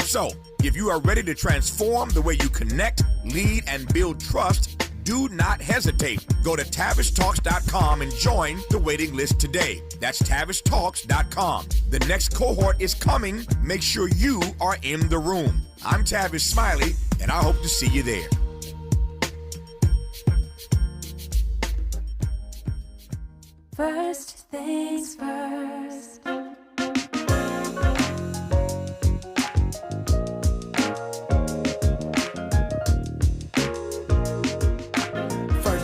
So, if you are ready to transform the way you connect, lead, and build trust, do not hesitate. Go to TavisTalks.com and join the waiting list today. That's TavisTalks.com. The next cohort is coming. Make sure you are in the room. I'm Tavis Smiley, and I hope to see you there. First things first.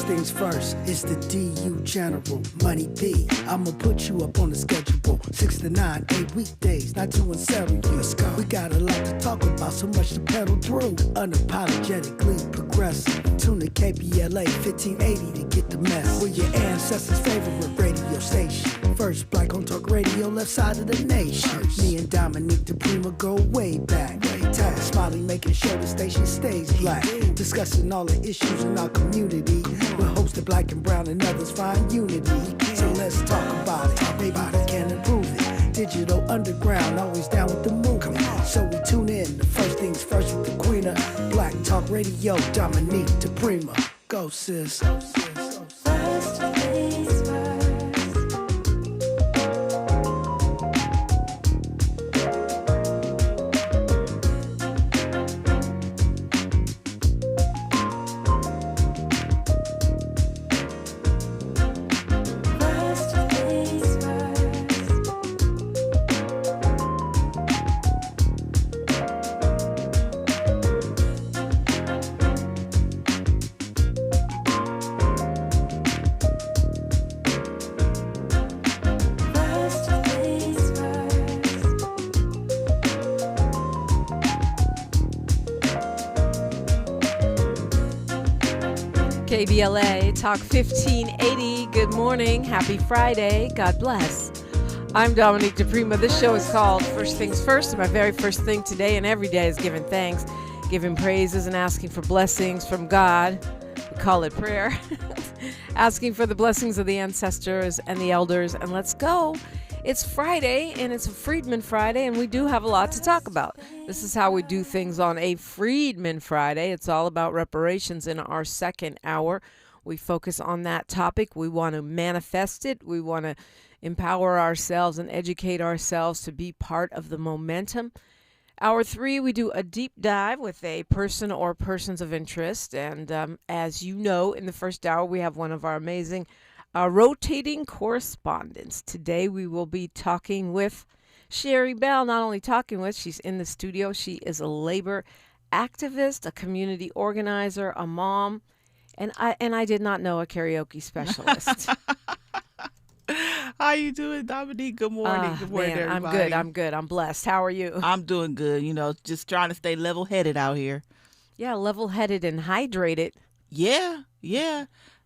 Things first, it's the DU General, Money B. I'ma put you up on the schedule, 6 to 9, 8 weekdays, not 2 and 7. Let's go. We got a lot to talk about, so much to pedal through. Unapologetically progressive. Tune to KBLA 1580 to get the mess. We're your ancestors' favorite radio station. First black on talk radio, left side of the nation. Me and Dominique the Prima go way back. Tavis Smiley making sure the station stays black. Discussing all the issues in our community. We're hosted black and brown and others find unity. So let's talk about it. Maybe we can improve it. Digital underground, always down with the movement. So we tune in. The first things first with the queen of black talk radio, Dominique the Prima. Go sis. First things first. KBLA Talk 1580. Good morning. Happy Friday. God bless. I'm Dominique DePrima. This show is called First Things First. And my very first thing today and every day is giving thanks, giving praises, and asking for blessings from God. We call it prayer. Asking for the blessings of the ancestors and the elders. And let's go. It's Friday, and it's a Freedman Friday, and we do have a lot to talk about. This is how we do things on a Freedman Friday. It's all about reparations in our second hour. We focus on that topic. We want to manifest it. We want to empower ourselves and educate ourselves to be part of the momentum. Hour 3, we do a deep dive with a person or persons of interest. And as you know, in the first hour, we have one of our amazing rotating correspondents. Today we will be talking with Sherri Bell. Not only talking with, she's in the studio. She is a labor activist, a community organizer, a mom, and I did not know a karaoke specialist. How you doing, Dominique? Good morning. Good morning, man, everybody. I'm good. I'm blessed. How are you? I'm doing good. You know, just trying to stay level-headed out here. Yeah, level-headed and hydrated. Yeah.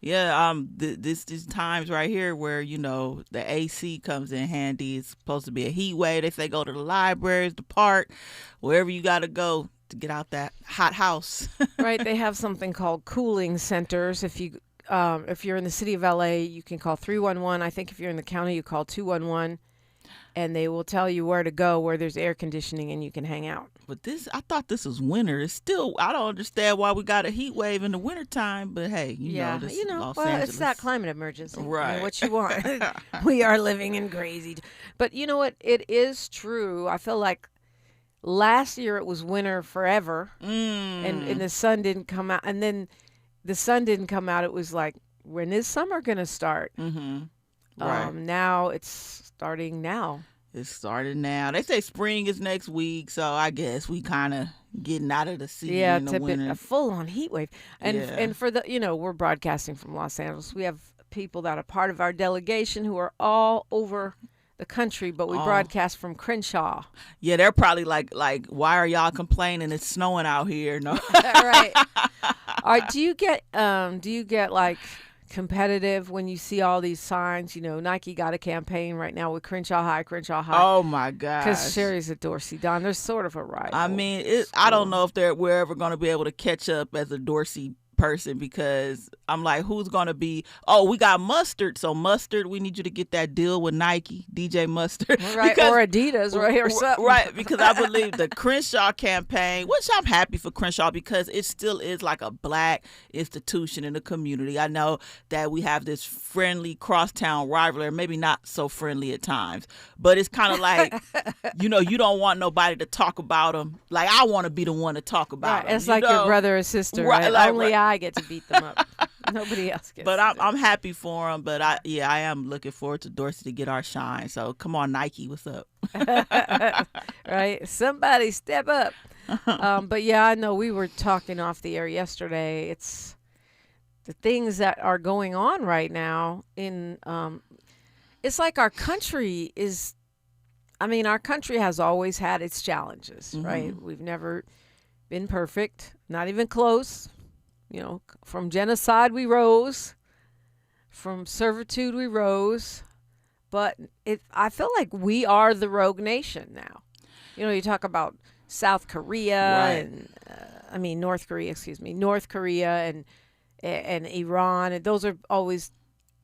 This times right here where, you know, the AC comes in handy. It's supposed to be a heat wave. They say go to the libraries, the park, wherever you got to go to get out that hot house. Right. They have something called cooling centers. If you're in the city of LA, you can call 311. I think if you're in the county, you call 211. And they will tell you where to go, where there's air conditioning, and you can hang out. But I thought this was winter. It's still, I don't understand why we got a heat wave in the wintertime. But hey, this is Los Angeles. It's that climate emergency. Right. I mean, what you want. We are living in crazy. But you know what? It is true. I feel like last year it was winter forever, and the sun didn't come out. And then the sun didn't come out. It was like, when is summer going to start? Mm-hmm. Right. Now it's starting now. It started now. They say spring is next week, so I guess we kind of getting out of the season in the winter. A full-on heat wave. And for the, we're broadcasting from Los Angeles. We have people that are part of our delegation who are all over the country, but we broadcast from Crenshaw. Yeah, they're probably like, why are y'all complaining? It's snowing out here. No, right. All right. Do you get like competitive when you see all these signs? Nike got a campaign right now with Crenshaw High. Oh my God! Because Sherri's at Dorsey. There's sort of a rival. I mean, I don't know if we're ever going to be able to catch up as a Dorsey person because I'm like, who's going to be, oh, we got Mustard. So Mustard, we need you to get that deal with Nike, DJ Mustard. Right, because, or Adidas, right, or something. Right, because I believe the Crenshaw campaign, which I'm happy for Crenshaw because it still is like a black institution in the community. I know that we have this friendly crosstown rivalry, maybe not so friendly at times, but it's kind of like, you don't want nobody to talk about them. Like, I want to be the one to talk about them. It's like your brother or sister, right? Like, Only I get to beat them up. Nobody else gets. But I'm happy for them. But I am looking forward to Dorsey to get our shine. So come on, Nike, what's up? Right? Somebody step up. But yeah, I know we were talking off the air yesterday. It's the things that are going on right now in. It's like our country is. I mean, our country has always had its challenges, right? We've never been perfect, not even close. From genocide we rose, from servitude we rose, but I feel like we are the rogue nation now. You talk about South Korea and North Korea and Iran, and those are always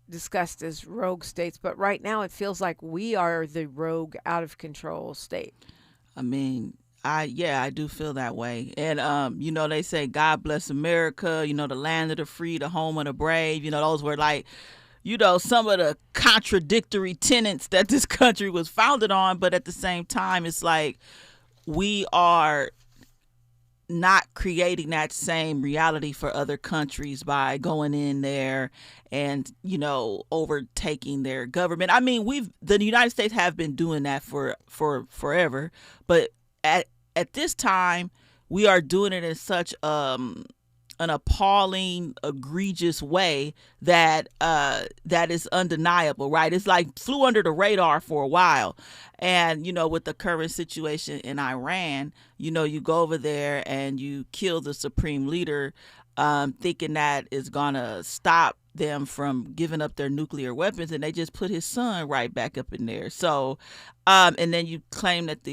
discussed as rogue states. But right now, it feels like we are the rogue, out of control state. I mean, I do feel that way. And, they say, God bless America, the land of the free, the home of the brave. Those were like, some of the contradictory tenets that this country was founded on. But at the same time, it's like we are not creating that same reality for other countries by going in there and, overtaking their government. I mean, the United States have been doing that for forever. But at this time, we are doing it in such an appalling, egregious way that is undeniable, right? It's like flew under the radar for a while. And, with the current situation in Iran, you go over there and you kill the supreme leader, thinking that is going to stop them from giving up their nuclear weapons, and they just put his son right back up in there. So, and then you claim that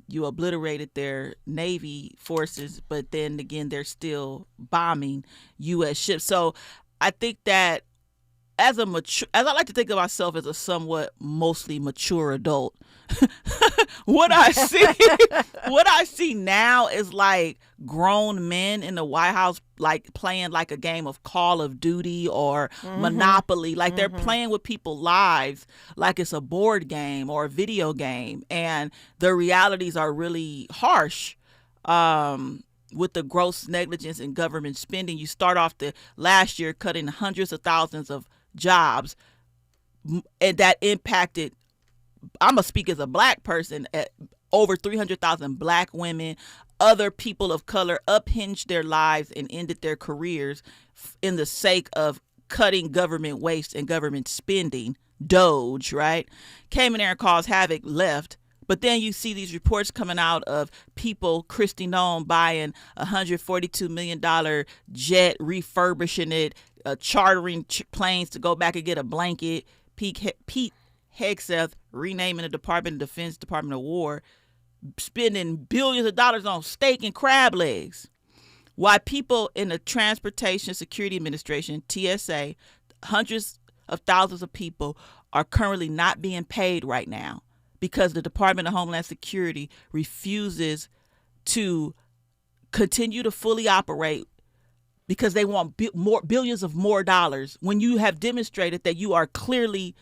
you obliterated their Navy forces, but then again, they're still bombing U.S. ships. So I think that as I like to think of myself as a somewhat mostly mature adult, what I see now is like grown men in the White House, like playing like a game of Call of Duty or Monopoly. Like they're playing with people's lives like it's a board game or a video game. And the realities are really harsh. With the gross negligence in government spending, you start off the last year cutting hundreds of thousands of jobs, and that impacted, I'm going to speak as a black person, at over 300,000 black women, other people of color unhinged their lives and ended their careers in the sake of cutting government waste and government spending. Doge, right? Came in there and caused havoc, left. But then you see these reports coming out of people, Kristi Noem buying $142 million jet, refurbishing it, chartering planes to go back and get a blanket. Pete Hegseth renaming the Department of Defense Department of War, spending billions of dollars on steak and crab legs. Why people in the Transportation Security Administration, TSA, hundreds of thousands of people are currently not being paid right now because the Department of Homeland Security refuses to continue to fully operate because they want billions of more dollars when you have demonstrated that you are clearly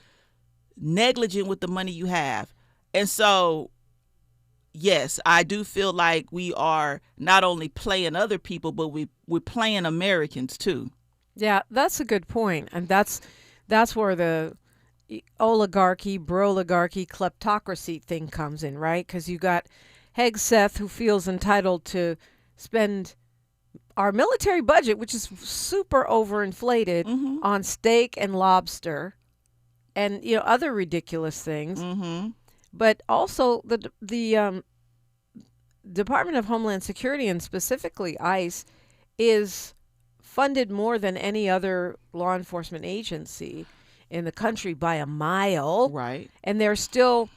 negligent with the money you have. And so, yes, I do feel like we are not only playing other people, but we're playing Americans too. Yeah, that's a good point. And that's where the oligarchy, bro-oligarchy, kleptocracy thing comes in, right? Because you got Hegseth, who feels entitled to spend our military budget, which is super overinflated, on steak and lobster and other ridiculous things. But also the Department of Homeland Security, and specifically ICE, is funded more than any other law enforcement agency in the country by a mile. Right. And they still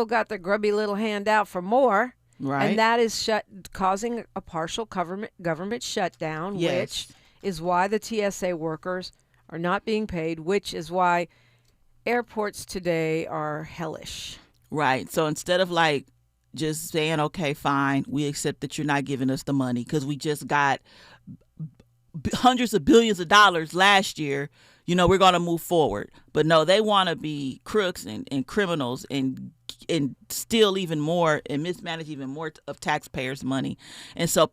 got their grubby little hand out for more. Right. And that is causing a partial government shutdown, Yes. which is why the TSA workers are not being paid, which is why airports today are hellish. Right. So instead of like just saying, okay, fine, we accept that you're not giving us the money because we just got hundreds of billions of dollars last year, we're going to move forward. But no, they want to be crooks and criminals and steal even more and mismanage even more of taxpayers' money. And so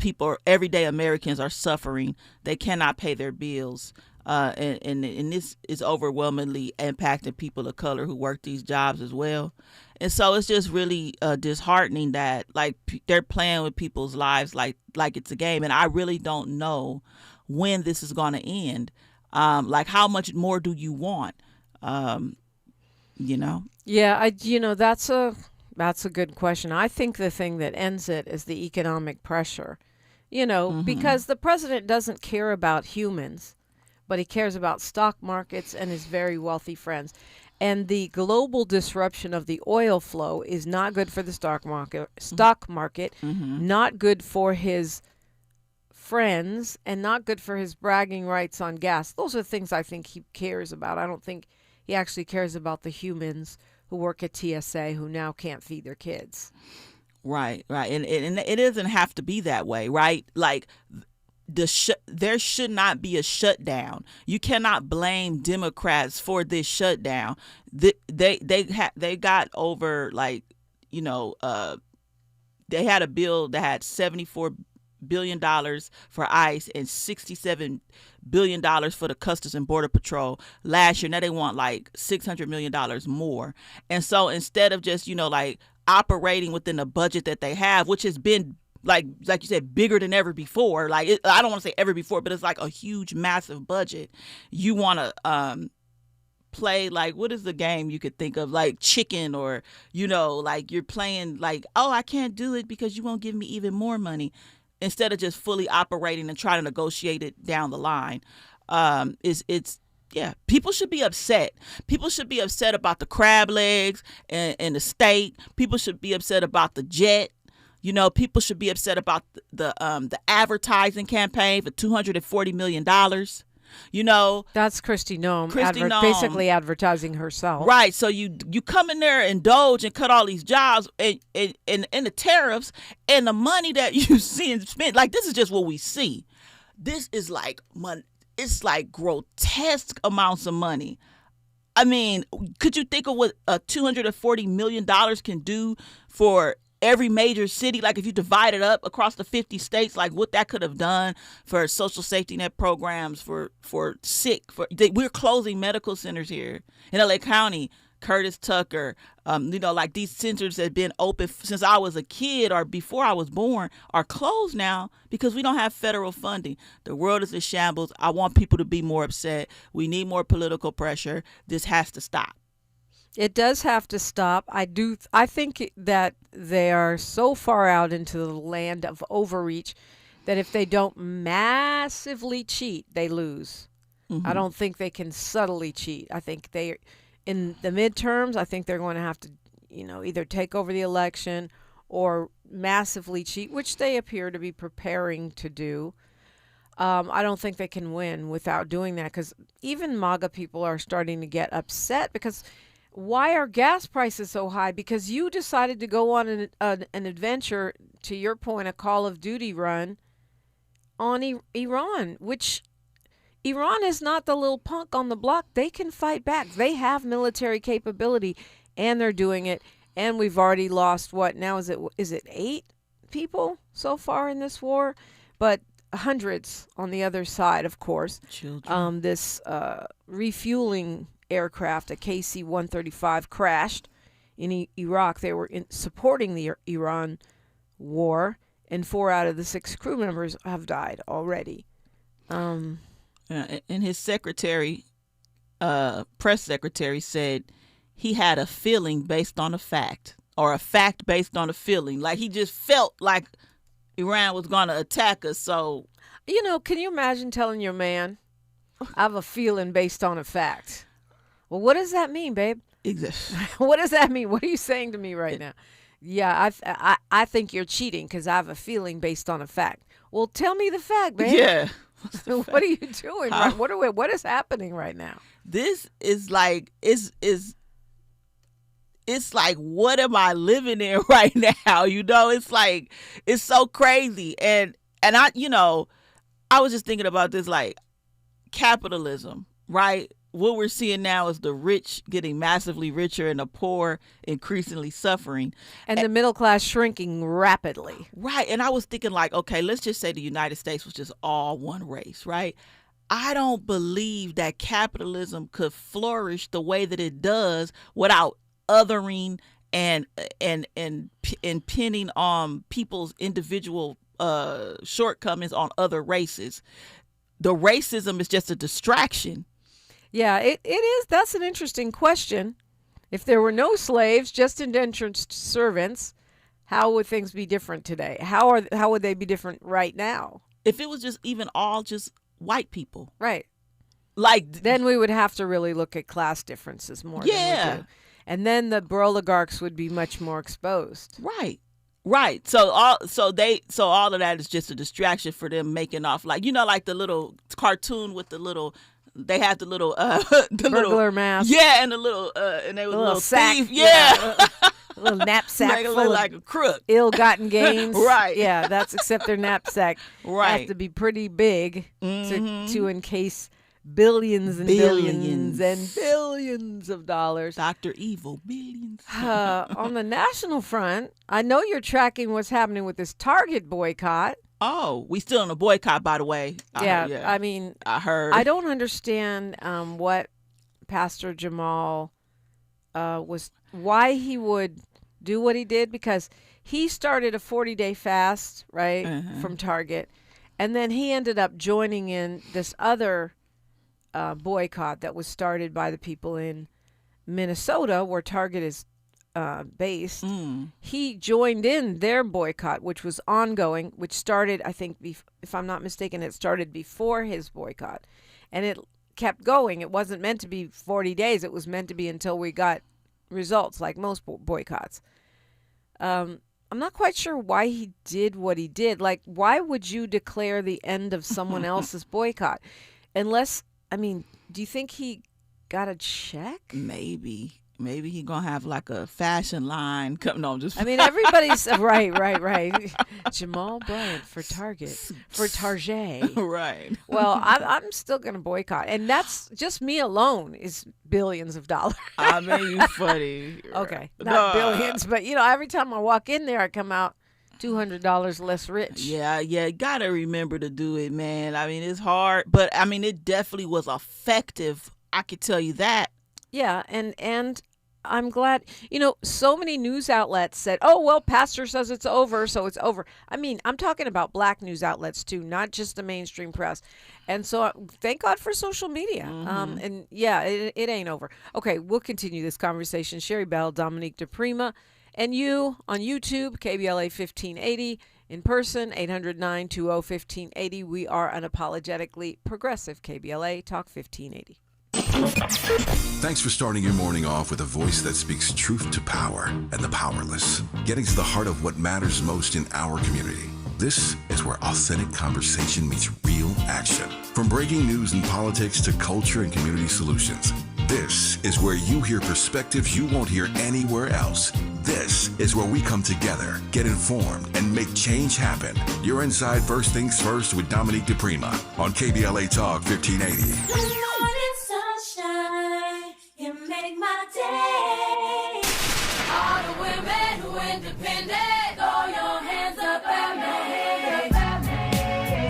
everyday Americans are suffering. They cannot pay their bills. And this is overwhelmingly impacting people of color who work these jobs as well. And so it's just really disheartening that like they're playing with people's lives like it's a game. And I really don't know when this is going to end. Like how much more do you want? Yeah, that's a good question. I think the thing that ends it is the economic pressure. Because the president doesn't care about humans, but he cares about stock markets and his very wealthy friends. And the global disruption of the oil flow is not good for the stock market, not good for his friends, and not good for his bragging rights on gas. Those are things I think he cares about. I don't think he actually cares about the humans who work at TSA who now can't feed their kids. Right. And it doesn't have to be that way, right? Like there should not be a shutdown. You cannot blame Democrats for this shutdown. They got over they had a bill that had $74 billion for ICE and $67 billion for the Customs and Border Patrol last year. Now they want like $600 million more. And so instead of just operating within the budget that they have, which has been like you said, bigger than ever before. I don't want to say ever before, but it's like a huge, massive budget. You want to play what is the game you could think of, like chicken, or you're playing oh, I can't do it because you won't give me even more money, instead of just fully operating and trying to negotiate it down the line. People should be upset. People should be upset about the crab legs and the steak. People should be upset about the jet. People should be upset about the advertising campaign for $240 million. That's Kristi Noem, Noem basically advertising herself. Right. So you come in there, indulge, and cut all these jobs and the tariffs and the money that you see and spend. This is just what we see. This is it's like grotesque amounts of money. I mean, could you think of what $240 million can do for every major city? If you divide it up across the 50 states, what that could have done for social safety net programs, we're closing medical centers here in LA County. Curtis Tucker, these centers that have been open since I was a kid or before I was born are closed now because we don't have federal funding. The world is in shambles. I want people to be more upset. We need more political pressure. This has to stop. It does have to stop. I think that they are so far out into the land of overreach that if they don't massively cheat, they lose. I don't think they can subtly cheat. I think in the midterms, I think they're going to have to, either take over the election or massively cheat, which they appear to be preparing to do. I don't think they can win without doing that, because even MAGA people are starting to get upset because why are gas prices so high? Because you decided to go on an adventure, to your point, a Call of Duty run on Iran, which Iran is not the little punk on the block. They can fight back. They have military capability, and they're doing it. And we've already lost what now? Is it 8 people so far in this war? But hundreds on the other side, of course. Children. This refueling aircraft, a KC-135, crashed in Iraq. They were supporting the Iran war, and 4 out of the 6 crew members have died already. And his secretary, press secretary, said he had a feeling based on a fact, or a fact based on a feeling. He just felt like Iran was going to attack us. So, can you imagine telling your man, I have a feeling based on a fact? Well, what does that mean, babe? Exactly. What does that mean? What are you saying to me right now? Yeah, I think you're cheating because I have a feeling based on a fact. Well, tell me the fact, babe. Yeah. What are you doing? What is happening right now? This is like it's like, what am I living in right now? It's like, it's so crazy. And I, I was just thinking about this, like capitalism, right? What we're seeing now is the rich getting massively richer and the poor increasingly suffering. And the middle class shrinking rapidly. Right. And I was thinking like, okay, let's just say the United States was just all one race, right? I don't believe that capitalism could flourish the way that it does without othering and pinning on people's individual shortcomings on other races. The racism is just a distraction. Yeah, it is. That's an interesting question. If there were no slaves, just indentured servants, how would things be different today? How would they be different right now? If it was just even all just white people. Right. Like then we would have to really look at class differences more than we do. And then the oligarchs would be much more exposed. Right. So all of that is just a distraction for them making off, like, like the little cartoon with the little, they have the little the burglar mask. Yeah, and the little and they were a little sack. Thief. Yeah. A little knapsack full like a crook. Ill-gotten gains. Right. Yeah, that's except their knapsack right. has to be pretty big to encase billions and billions and billions of dollars. Dr. Evil, billions. On the national front, I know you're tracking what's happening with this Target boycott. Oh, we still in a boycott, by the way. I mean, I heard. I don't understand what Pastor Jamal why he would do what he did, because he started a 40-day fast, right, from Target, and then he ended up joining in this other boycott that was started by the people in Minnesota, where Target is based. He joined in their boycott, which was ongoing, which started, I think, if I'm not mistaken, it started before his boycott. And it kept going. It wasn't meant to be 40 days. It was meant to be until we got results, like most boycotts. I'm not quite sure why he did what he did. Like, why would you declare the end of someone else's boycott? Unless, I mean, do you think he got a check? Maybe he gonna have like a fashion line. I mean, everybody's right. Jamal Bryant for Target, for Target. Right. Well, I'm still gonna boycott, and that's just me alone is billions of dollars. I mean, you funny. Okay, not billions, but every time I walk in there, I come out $200 less rich. Yeah, gotta remember to do it, man. I mean, it's hard, but I mean, it definitely was effective. I could tell you that. Yeah, and I'm glad, so many news outlets said, oh, well, pastor says it's over, so it's over. I mean, I'm talking about black news outlets too, not just the mainstream press. And so thank God for social media. And yeah, it ain't over. Okay, we'll continue this conversation. Sherri Bell, Dominique DePrima, and you on YouTube, KBLA 1580, in person, 800-920-1580. We are unapologetically progressive. KBLA Talk 1580. Thanks for starting your morning off with a voice that speaks truth to power and the powerless, getting to the heart of what matters most in our community. This is where authentic conversation meets real action. From breaking news and politics to culture and community solutions, this is where you hear perspectives you won't hear anywhere else. This is where we come together, get informed, and make change happen. You're inside First Things First with Dominique DePrima on KBLA Talk 1580. You make my day. All the women who independent, throw your hands up at me.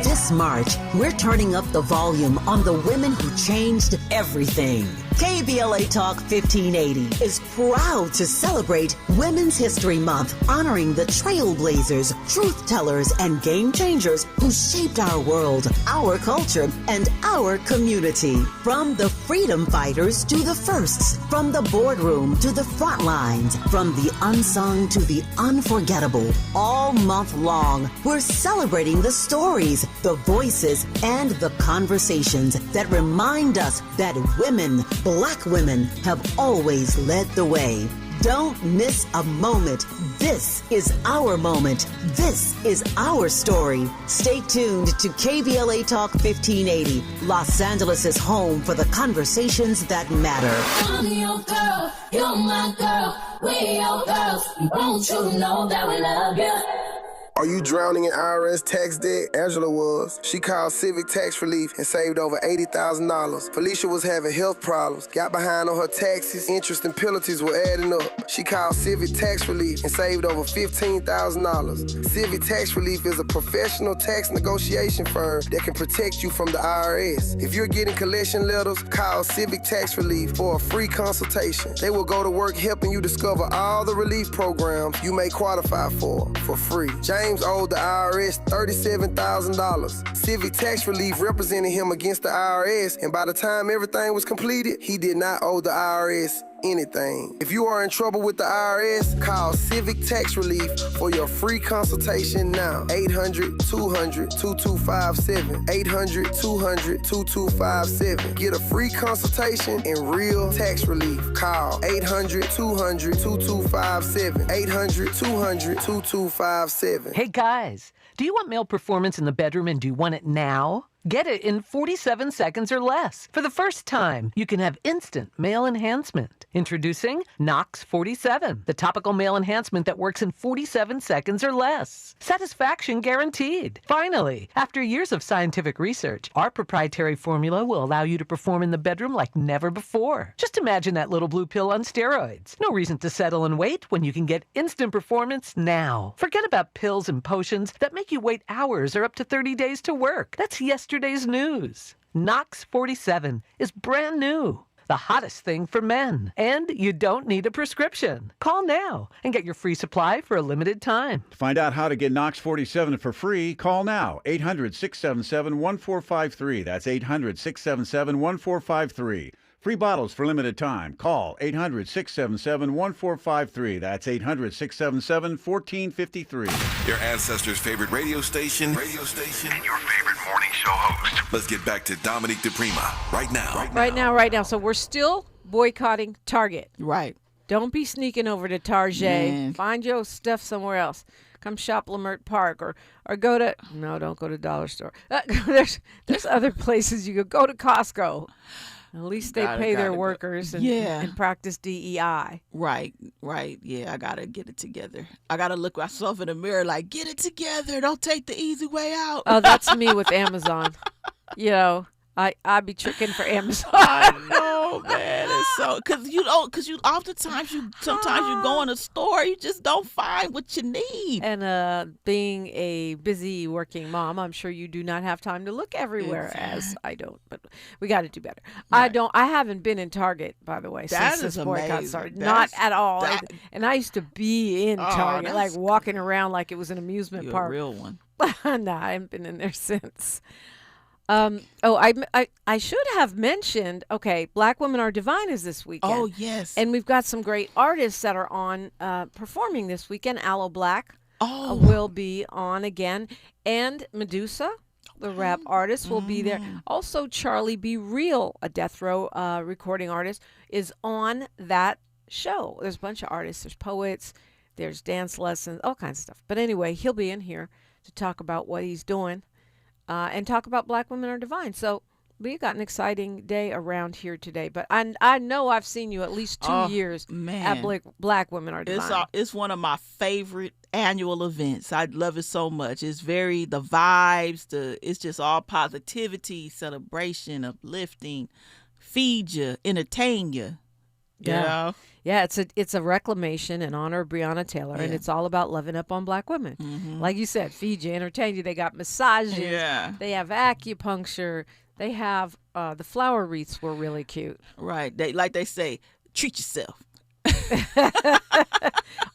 This March, we're turning up the volume on the women who changed everything. KBLA Talk 1580 is proud to celebrate Women's History Month, honoring the trailblazers, truth tellers, and game changers who shaped our world, our culture, and our community. From the freedom fighters to the firsts, from the boardroom to the front lines, from the unsung to the unforgettable. All month long, we're celebrating the stories, the voices, and the conversations that remind us that women, Black women, have always led the way. Don't miss a moment. This is our moment. This is our story. Stay tuned to KBLA Talk 1580, Los Angeles' home for the conversations that matter. I'm your girl, you're my girl, we your girls. Won't you know that we love you? Are you drowning in IRS tax debt? Angela was. She called Civic Tax Relief and saved over $80,000. Felicia was having health problems, got behind on her taxes, interest and penalties were adding up. She called Civic Tax Relief and saved over $15,000. Civic Tax Relief is a professional tax negotiation firm that can protect you from the IRS. If you're getting collection letters, call Civic Tax Relief for a free consultation. They will go to work helping you discover all the relief programs you may qualify for free. James owed the IRS $37,000. Civic Tax Relief represented him against the IRS, and by the time everything was completed, he did not owe the IRS anything. If you are in trouble with the IRS, call Civic Tax Relief for your free consultation now. 800-200-2257. 800-200-2257. Get a free consultation and real tax relief. Call 800-200-2257. 800-200-2257. Hey guys, do you want male performance in the bedroom and do you want it now? Get it in 47 seconds or less. For the first time, you can have instant male enhancement. Introducing Knox 47, the topical male enhancement that works in 47 seconds or less. Satisfaction guaranteed. Finally, after years of scientific research, our proprietary formula will allow you to perform in the bedroom like never before. Just imagine that little blue pill on steroids. No reason to settle and wait when you can get instant performance now. Forget about pills and potions that make you wait hours or up to 30 days to work. That's yesterday's news. Knox 47 is brand new. The hottest thing for men. And you don't need a prescription. Call now and get your free supply for a limited time. To find out how to get Knox 47 for free, call now. 800-677-1453. That's 800-677-1453. Free bottles for limited time. Call 800-677-1453. That's 800-677-1453. Your ancestors' favorite radio station, and your favorite morning show host. Let's get back to Dominique DePrima right now. Right now. So we're still boycotting Target. Right. Don't be sneaking over to Target. Man. Find your stuff somewhere else. Come shop Lamert Park or go to, no, don't go to Dollar Store. There's other places you could go to Costco. At least they pay their workers and practice DEI. Right. Yeah, I got to get it together. I got to look myself in the mirror like, get it together. Don't take the easy way out. Oh, that's me with Amazon. You know, I be tricking for Amazon. I know, man. It's so, because you sometimes you go in a store, you just don't find what you need. And being a busy working mom, I'm sure you do not have time to look everywhere, as I don't. But we got to do better. Right. I haven't been in Target, by the way, since this boycott started. Not at all. And I used to be in Target, like walking around like it was an amusement park. You're a real one. No, I haven't been in there since. I should have mentioned, okay, Black Women Are Divine is this weekend. Oh, yes. And we've got some great artists that are on performing this weekend. Aloe Black will be on again. And Medusa, the rap artist, will be there. Also, Charlie Be Real, a death row recording artist, is on that show. There's a bunch of artists. There's poets. There's dance lessons, all kinds of stuff. But anyway, he'll be in here to talk about what he's doing. And talk about Black Women Are Divine. So we got an exciting day around here today. But I know I've seen you at least 2 years at Black Women Are Divine. It's one of my favorite annual events. I love it so much. It's the vibes, it's just all positivity, celebration, uplifting, feed you, entertain you. You know? Yeah, it's a reclamation in honor of Breonna Taylor, and it's all about loving up on Black women. Mm-hmm. Like you said, feed you, entertain you. They got massages. Yeah. They have acupuncture. They have the flower wreaths were really cute. Right. They say, treat yourself.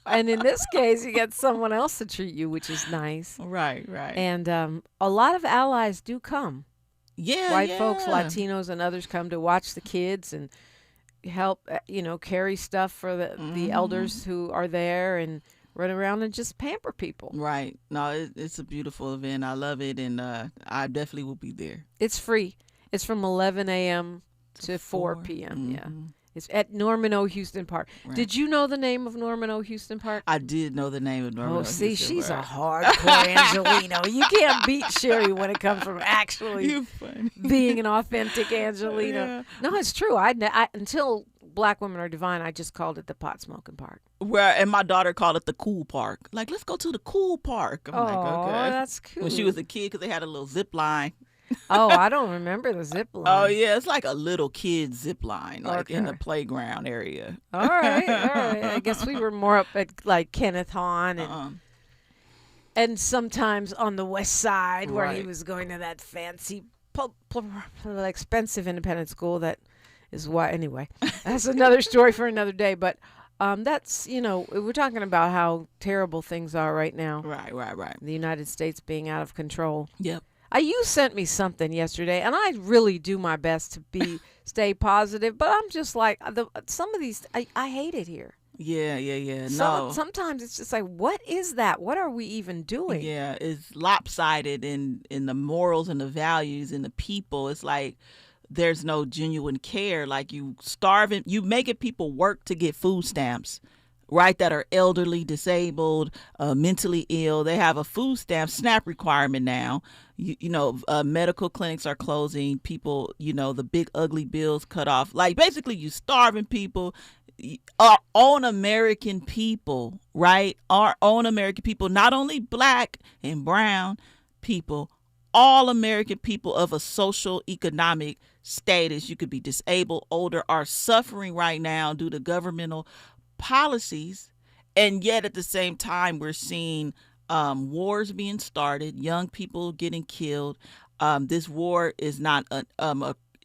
And in this case, you get someone else to treat you, which is nice. Right. And a lot of allies do come. Yeah, White folks, Latinos, and others come to watch the kids and help, carry stuff for the elders who are there and run around and just pamper people. Right. No, it's a beautiful event. I love it, and I definitely will be there. It's free. It's from 11 a.m. to 4 p.m. Mm-hmm. Yeah. It's at Norman O. Houston Park. Right. Did you know the name of Norman O. Houston Park? I did know the name of Norman. Oh, see, she's a hardcore Angelino. You can't beat Sherri when it comes from actually being an authentic Angelino. Yeah. No, it's true. I until Black Women Are Divine, I just called it the pot smoking park. And my daughter called it the cool park. Like, let's go to the cool park. I'm like, okay. That's cool. When she was a kid, because they had a little zip line. Oh, I don't remember the zip line. Oh, yeah. It's like a little kid zip line, like in the playground area. All right. I guess we were more up at like Kenneth Hahn and sometimes on the west side where he was going to that fancy, expensive independent school that is why. Anyway, that's another story for another day. But that's, we're talking about how terrible things are right now. Right. The United States being out of control. Yep. You sent me something yesterday, and I really do my best to stay positive, but I'm just like, some of these, I hate it here. Yeah. Sometimes it's just like, what is that? What are we even doing? Yeah, it's lopsided in the morals and the values and the people. It's like there's no genuine care. Like you making people work to get food stamps. Right, that are elderly, disabled, mentally ill. They have a food stamp SNAP requirement now. Medical clinics are closing. People, the big ugly bills cut off. Like basically, you starving people. Our own American people, right? Our own American people, not only black and brown people, all American people of a social economic status. You could be disabled, older, are suffering right now due to governmental policies, and yet at the same time we're seeing wars being started, young people getting killed. This war is not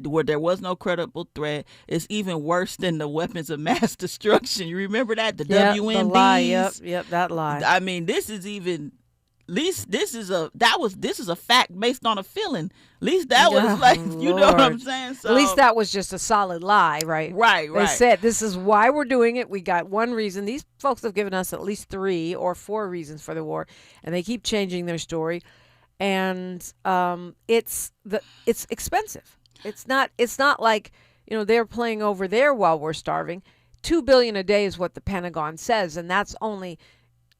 where there was no credible threat. It's even worse than the weapons of mass destruction. You remember that, the WMDs? The lie. Yep, that lie. I mean, this is even. At least this is a fact based on a feeling. At least that was like, you know what I'm saying? So, at least that was just a solid lie, right? Right. They said this is why we're doing it. We got one reason. These folks have given us at least 3 or 4 reasons for the war, and they keep changing their story. And it's expensive. It's not like they're playing over there while we're starving. $2 billion a day is what the Pentagon says, and that's only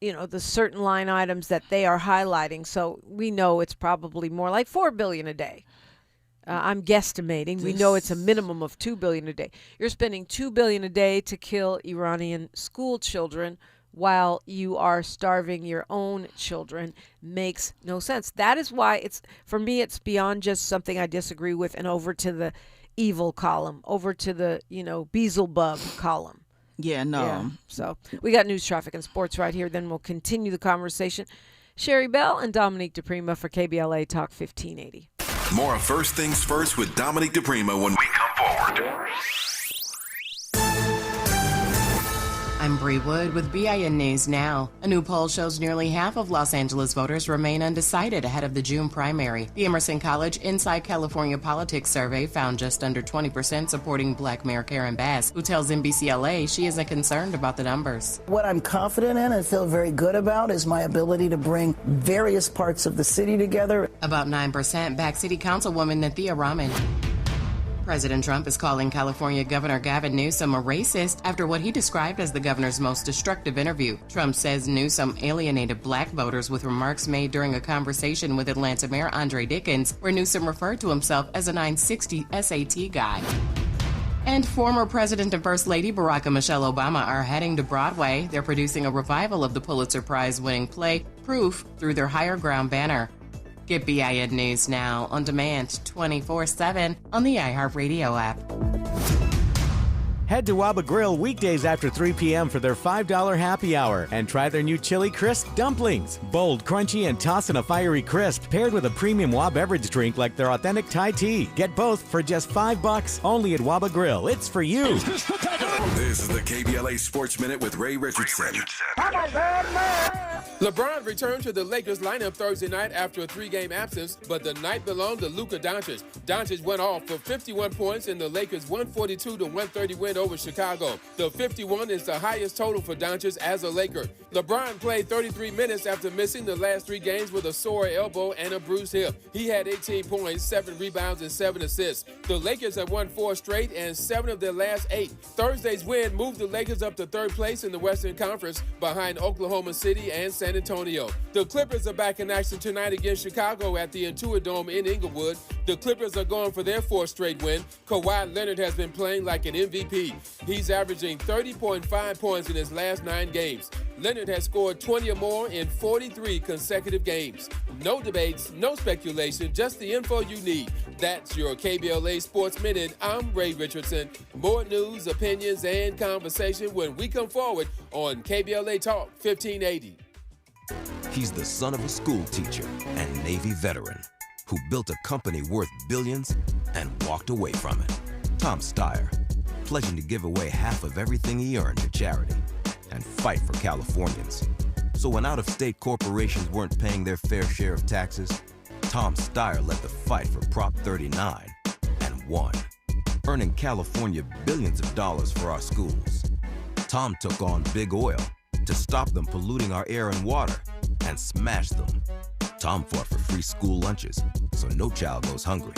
the certain line items that they are highlighting. So we know it's probably more like $4 billion a day. I'm guesstimating. We know it's a minimum of $2 billion a day. You're spending $2 billion a day to kill Iranian school children while you are starving your own children. Makes no sense. That is why for me, it's beyond just something I disagree with and over to the evil column, over to the, Beelzebub column. Yeah, no. Yeah. So we got news, traffic, and sports right here. Then we'll continue the conversation. Sherri Bell and Dominique DePrima for KBLA Talk 1580. More of First Things First with Dominique DePrima when we come forward. I'm Bree Wood with BIN News Now. A new poll shows nearly half of Los Angeles voters remain undecided ahead of the June primary. The Emerson College Inside California Politics survey found just under 20% supporting Black Mayor Karen Bass, who tells NBCLA she isn't concerned about the numbers. What I'm confident in and feel very good about is my ability to bring various parts of the city together. About 9% back City Councilwoman Nathia Rahman. President Trump is calling California Governor Gavin Newsom a racist after what he described as the governor's most destructive interview. Trump says Newsom alienated black voters with remarks made during a conversation with Atlanta Mayor Andre Dickens, where Newsom referred to himself as a 960 SAT guy. And former President and First Lady Barack and Michelle Obama are heading to Broadway. They're producing a revival of the Pulitzer Prize-winning play Proof through their Higher Ground banner. Get BIN News Now on demand 24/7 on the iHeartRadio app. Head to Waba Grill weekdays after 3 p.m. for their $5 happy hour and try their new chili crisp dumplings. Bold, crunchy, and tossed in a fiery crisp, paired with a premium Waba beverage drink like their authentic Thai tea. Get both for just $5 only at Waba Grill. It's for you. This is the KBLA Sports Minute with Ray Richardson. LeBron returned to the Lakers lineup Thursday night after a 3-game absence, but the night belonged to Luka Doncic. Doncic went off for 51 points in the Lakers' 142-130 win over Chicago. The 51 is the highest total for Doncic as a Laker. LeBron played 33 minutes after missing the last 3 games with a sore elbow and a bruised hip. He had 18 points, 7 rebounds, and 7 assists. The Lakers have won 4 straight and 7 of their last 8. Thursday's win moved the Lakers up to 3rd place in the Western Conference behind Oklahoma City and San Antonio. The Clippers are back in action tonight against Chicago at the Intuit Dome in Inglewood. The Clippers are going for their 4th straight win. Kawhi Leonard has been playing like an MVP. He's averaging 30.5 points in his last 9 games. Leonard has scored 20 or more in 43 consecutive games. No debates, no speculation, just the info you need. That's your KBLA Sports Minute. I'm Ray Richardson. More news, opinions, and conversation when we come forward on KBLA Talk 1580. He's the son of a school teacher and Navy veteran who built a company worth billions and walked away from it. Tom Steyer, pledging to give away half of everything he earned to charity and fight for Californians. So when out-of-state corporations weren't paying their fair share of taxes, Tom Steyer led the fight for Prop 39 and won, earning California billions of dollars for our schools. Tom took on Big Oil to stop them polluting our air and water and smash them. Tom fought for free school lunches so no child goes hungry.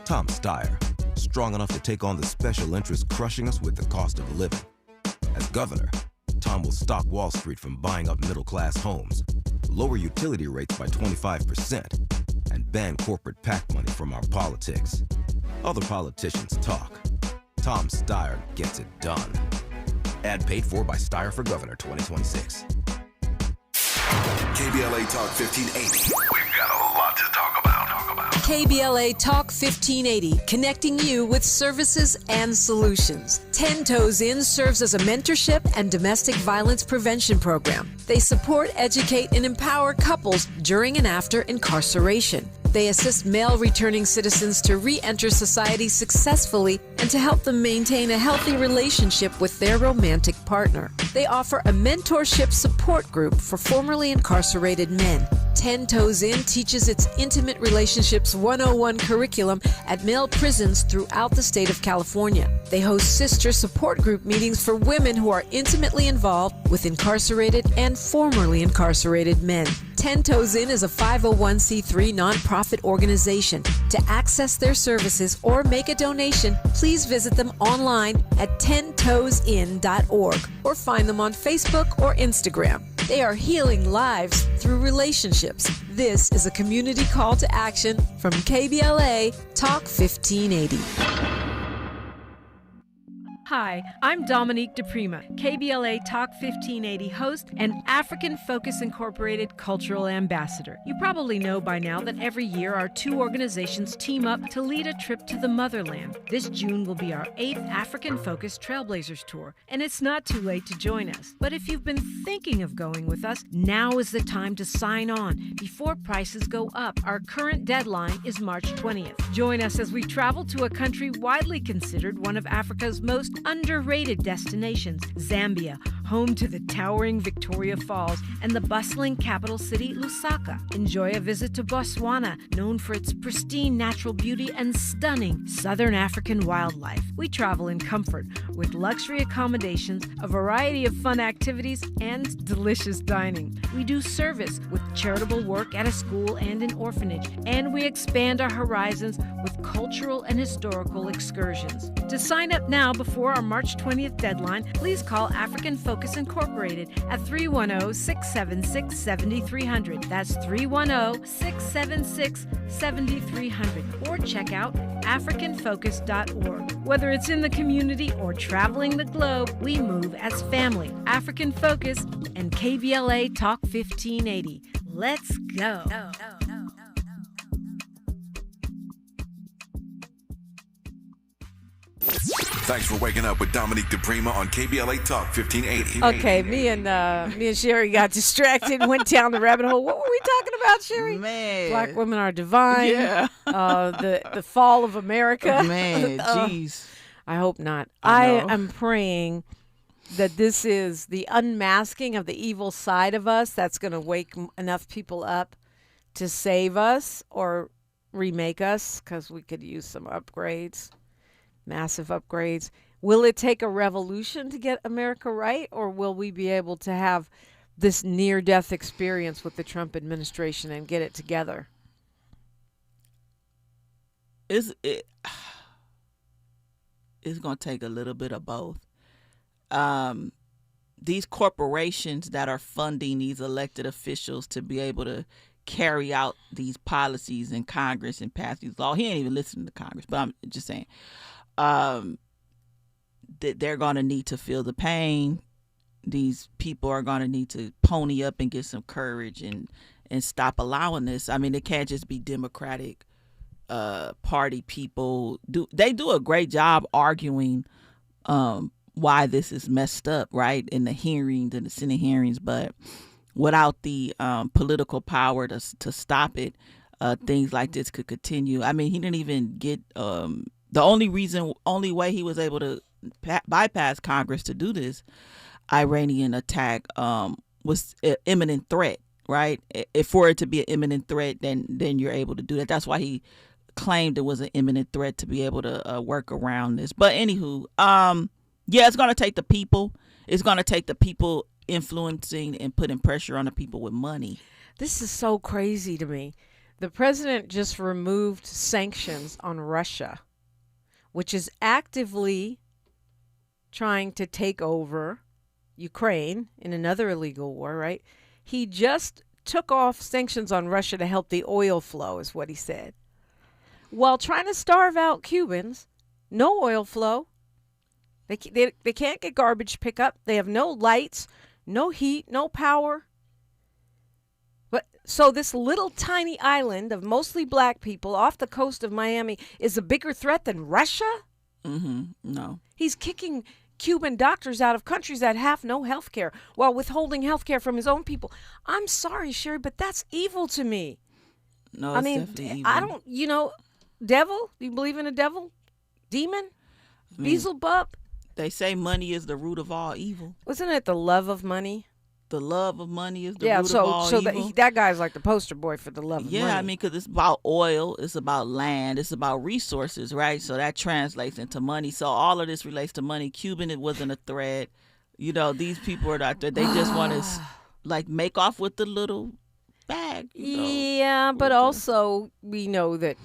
Tom Steyer, strong enough to take on the special interests crushing us with the cost of living. As governor, Tom will stop Wall Street from buying up middle-class homes, lower utility rates by 25%, and ban corporate PAC money from our politics. Other politicians talk. Tom Steyer gets it done. Ad paid for by Steyer for Governor 2026. KBLA Talk 1580. We've got a lot to talk about. KBLA Talk 1580, connecting you with services and solutions. 10 Toes In serves as a mentorship and domestic violence prevention program. They support, educate, and empower couples during and after incarceration. They assist male returning citizens to re-enter society successfully and to help them maintain a healthy relationship with their romantic partner. They offer a mentorship support group for formerly incarcerated men. 10 Toes In teaches its Intimate Relationships 101 curriculum at male prisons throughout the state of California. They host sister support group meetings for women who are intimately involved with incarcerated and formerly incarcerated men. 10 Toes In is a 501c3 nonprofit organization. To access their services or make a donation, please visit them online at 10toesin.org or find them on Facebook or Instagram. They are healing lives through relationships. This is a community call to action from KBLA Talk 1580. Hi, I'm Dominique DePrima, KBLA Talk 1580 host and African Focus Incorporated cultural ambassador. You probably know by now that every year our 2 organizations team up to lead a trip to the motherland. This June will be our 8th African Focus Trailblazers Tour, and it's not too late to join us. But if you've been thinking of going with us, now is the time to sign on before prices go up. Our current deadline is March 20th. Join us as we travel to a country widely considered one of Africa's most underrated destinations, Zambia, home to the towering Victoria Falls and the bustling capital city, Lusaka. Enjoy a visit to Botswana, known for its pristine natural beauty and stunning southern African wildlife. We travel in comfort with luxury accommodations, a variety of fun activities, and delicious dining. We do service with charitable work at a school and an orphanage, and we expand our horizons with cultural and historical excursions. To sign up now before our March 20th deadline, please call African Focus Incorporated at 310-676-7300. That's 310-676-7300. Or check out africanfocus.org. Whether it's in the community or traveling the globe, we move as family. African Focus and KBLA Talk 1580. Let's go. Thanks for waking up with Dominique DePrima on KBLA Talk 1580. Okay, me and Sherri got distracted, went down the rabbit hole. What were we talking about, Sherri? Man, Black women are divine. Yeah. The fall of America. Man, jeez. I hope not. I am praying that this is the unmasking of the evil side of us that's going to wake enough people up to save us or remake us, because we could use some upgrades. Massive upgrades. Will it take a revolution to get America right, or will we be able to have this near-death experience with the Trump administration and get it together? It's going to take a little bit of both. These corporations that are funding these elected officials to be able to carry out these policies in Congress and pass these laws. He ain't even listening to Congress, but I'm just saying that they're going to need to feel the pain. These people are going to need to pony up and get some courage and stop allowing this. I mean, it can't just be Democratic Party people. They do a great job arguing why this is messed up, right, in the hearings and the Senate hearings, but without the political power to stop it, things like this could continue. I mean, he didn't even get the only way he was able to bypass Congress to do this Iranian attack was an imminent threat, right? If for it to be an imminent threat, then you're able to do that. That's why he claimed it was an imminent threat to be able to work around this. But anywho, yeah, it's going to take the people. It's going to take the people influencing and putting pressure on the people with money. This is so crazy to me. The president just removed sanctions on Russia, which is actively trying to take over Ukraine in another illegal war, right? He just took off sanctions on Russia to help the oil flow, is what he said. While trying to starve out Cubans, no oil flow. They can't get garbage pickup. They have no lights, no heat, no power. But so this little tiny island of mostly black people off the coast of Miami is a bigger threat than Russia? Mm-hmm. No. He's kicking Cuban doctors out of countries that have no health care while withholding health care from his own people. I'm sorry, Sherri, but that's evil to me. No, it's definitely evil. I don't, devil? Do you believe in a devil? Demon? Beelzebub? They say money is the root of all evil. Wasn't it the love of money? The love of money is the root of all evil. So that guy's like the poster boy for the love of money. Yeah, I mean, because it's about oil, it's about land, it's about resources, right? So that translates into money. So all of this relates to money. Cuban, it wasn't a threat. These people are out there. They just want to make off with the little bag. Yeah, but also we know that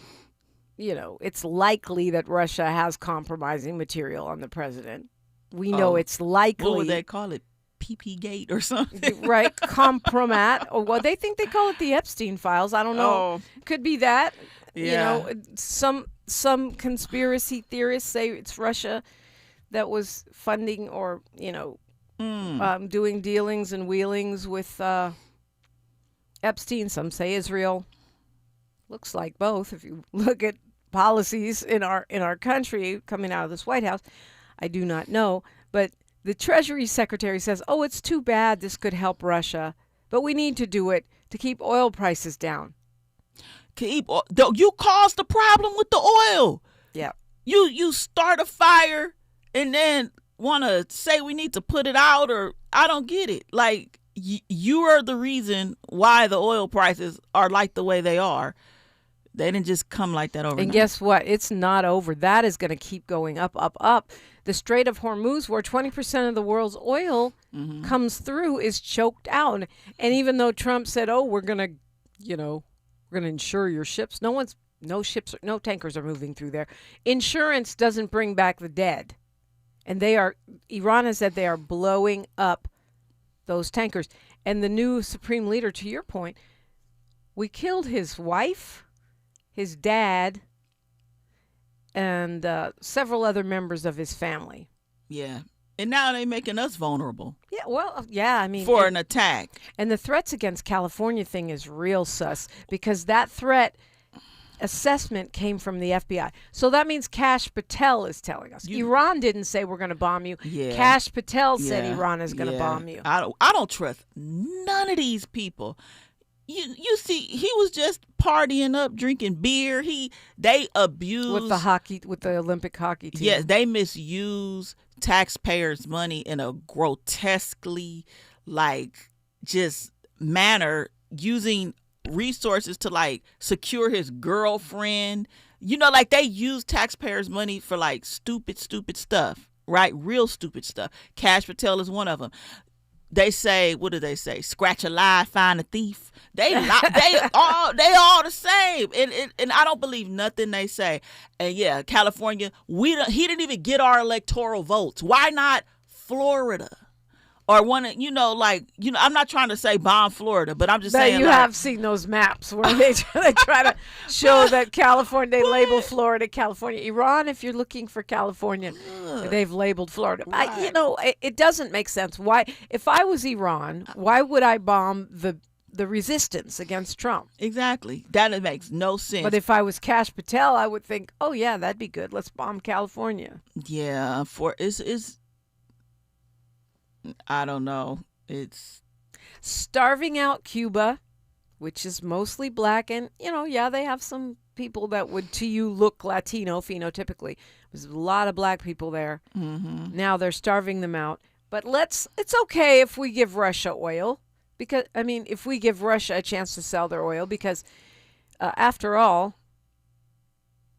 it's likely that Russia has compromising material on the president. We know it's likely. What would they call it? PP Gate or something? Right, compromat. Well, they think they call it the Epstein files. I don't know. Could be that. Yeah. Some conspiracy theorists say it's Russia that was funding or, doing dealings and wheelings with Epstein. Some say Israel. Looks like both. If you look at policies in our country coming out of this White House, I do not know. But the Treasury Secretary says, it's too bad this could help Russia, but we need to do it to keep oil prices down. You caused the problem with the oil. Yeah. You start a fire and then want to say we need to put it out, or I don't get it. Like, you are the reason why the oil prices are like the way they are. They didn't just come like that overnight. And guess what? It's not over. That is going to keep going up, up, up. The Strait of Hormuz, where 20% of the world's oil comes through, is choked out. And even though Trump said, we're going to insure your ships, no tankers are moving through there. Insurance doesn't bring back the dead. And Iran has said they are blowing up those tankers. And the new supreme leader, to your point, we killed his wife, his dad, and several other members of his family. Yeah. And now they're making us vulnerable. Yeah, well, yeah, I mean. For an attack. And the threats against California thing is real sus, because that threat assessment came from the FBI. So that means Kash Patel is telling us. Iran didn't say we're going to bomb you. Yeah. Kash Patel said Iran is going to bomb you. I don't trust none of these people. You see, he was just partying up, drinking beer. They abused with the Olympic hockey team. Yes, they misuse taxpayers' money in a grotesquely just manner, using resources to secure his girlfriend. They use taxpayers' money for stupid stuff, right? Real stupid stuff. Kash Patel is one of them. they say, what do they say? Scratch a lie, find a thief. They all the same, and I don't believe nothing they say. And yeah, California, he didn't even get our electoral votes. Why not Florida? Or I'm not trying to say bomb Florida, but I'm just saying. You have seen those maps where they try to show that California, they label Florida, California. Iran, if you're looking for California, they've labeled Florida. Right. It doesn't make sense. Why, if I was Iran, why would I bomb the resistance against Trump? Exactly. That makes no sense. But if I was Kash Patel, I would think, oh yeah, that'd be good. Let's bomb California. Yeah, it's I don't know. It's starving out Cuba, which is mostly black, and they have some people that would to you look Latino phenotypically. There's a lot of black people there. Mm-hmm. Now they're starving them out. But it's okay if we give Russia oil, because if we give Russia a chance to sell their oil, because after all,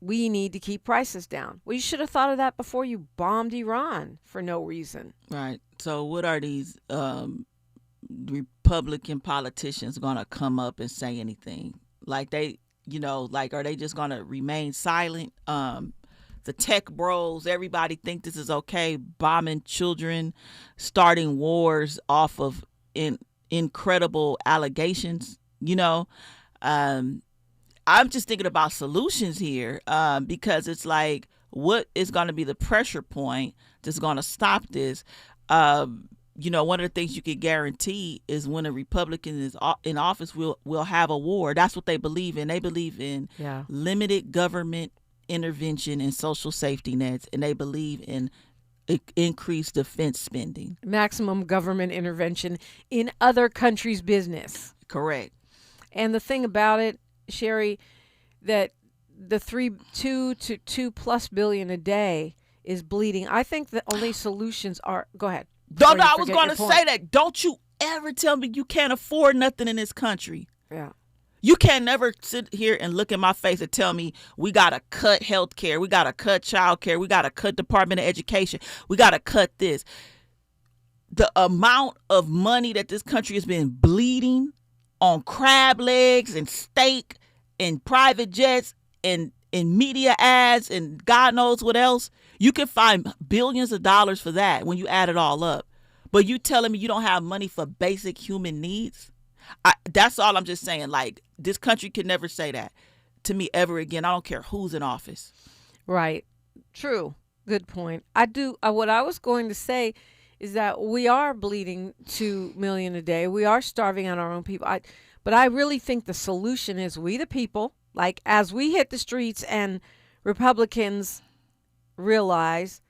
we need to keep prices down. Well, you should have thought of that before you bombed Iran for no reason. Right. So what are these Republican politicians going to come up and say anything? Like are they just going to remain silent? The tech bros, everybody think this is okay, bombing children, starting wars off of incredible allegations, I'm just thinking about solutions here because it's like, what is going to be the pressure point that's going to stop this? One of the things you can guarantee is when a Republican is in office, we'll have a war. That's what they believe in. They believe in limited government intervention and social safety nets, and they believe in increased defense spending. Maximum government intervention in other countries' business. Correct. And the thing about it, Sherri, that the 2 to 2+ billion a day is bleeding. I think the only solutions are. Go ahead. No, I was going to say that. Don't you ever tell me you can't afford nothing in this country. Yeah. You can't never sit here and look in my face and tell me we got to cut health care, we got to cut child care, we got to cut Department of Education, we got to cut this. The amount of money that this country has been bleeding on crab legs and steak and private jets and media ads and God knows what else. You can find billions of dollars for that when you add it all up. But you telling me you don't have money for basic human needs? That's all I'm just saying. Like, this country could never say that to me ever again. I don't care who's in office. Right. True. Good point. What I was going to say is that we are bleeding 2 million a day. We are starving out our own people. But I really think the solution is we the people, like as we hit the streets and Republicans realize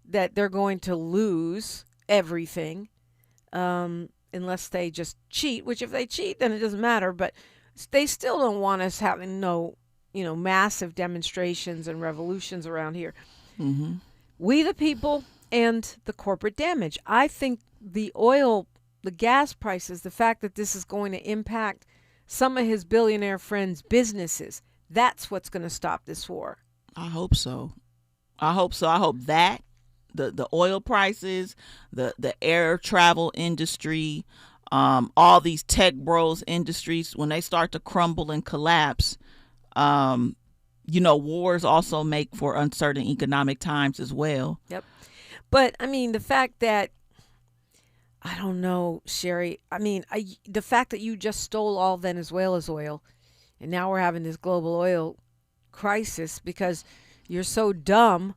that they're going to lose everything unless they just cheat, which if they cheat, then it doesn't matter. But they still don't want us having massive demonstrations and revolutions around here. Mm-hmm. We the people and the corporate damage. I think the oil, the gas prices, the fact that this is going to impact some of his billionaire friends' businesses, that's what's going to stop this war. I hope so. I hope that the oil prices, the air travel industry, all these tech bros industries, when they start to crumble and collapse, wars also make for uncertain economic times as well. Yep. But, the fact that, I don't know, Sherri, the fact that you just stole all Venezuela's oil, and now we're having this global oil crisis because you're so dumb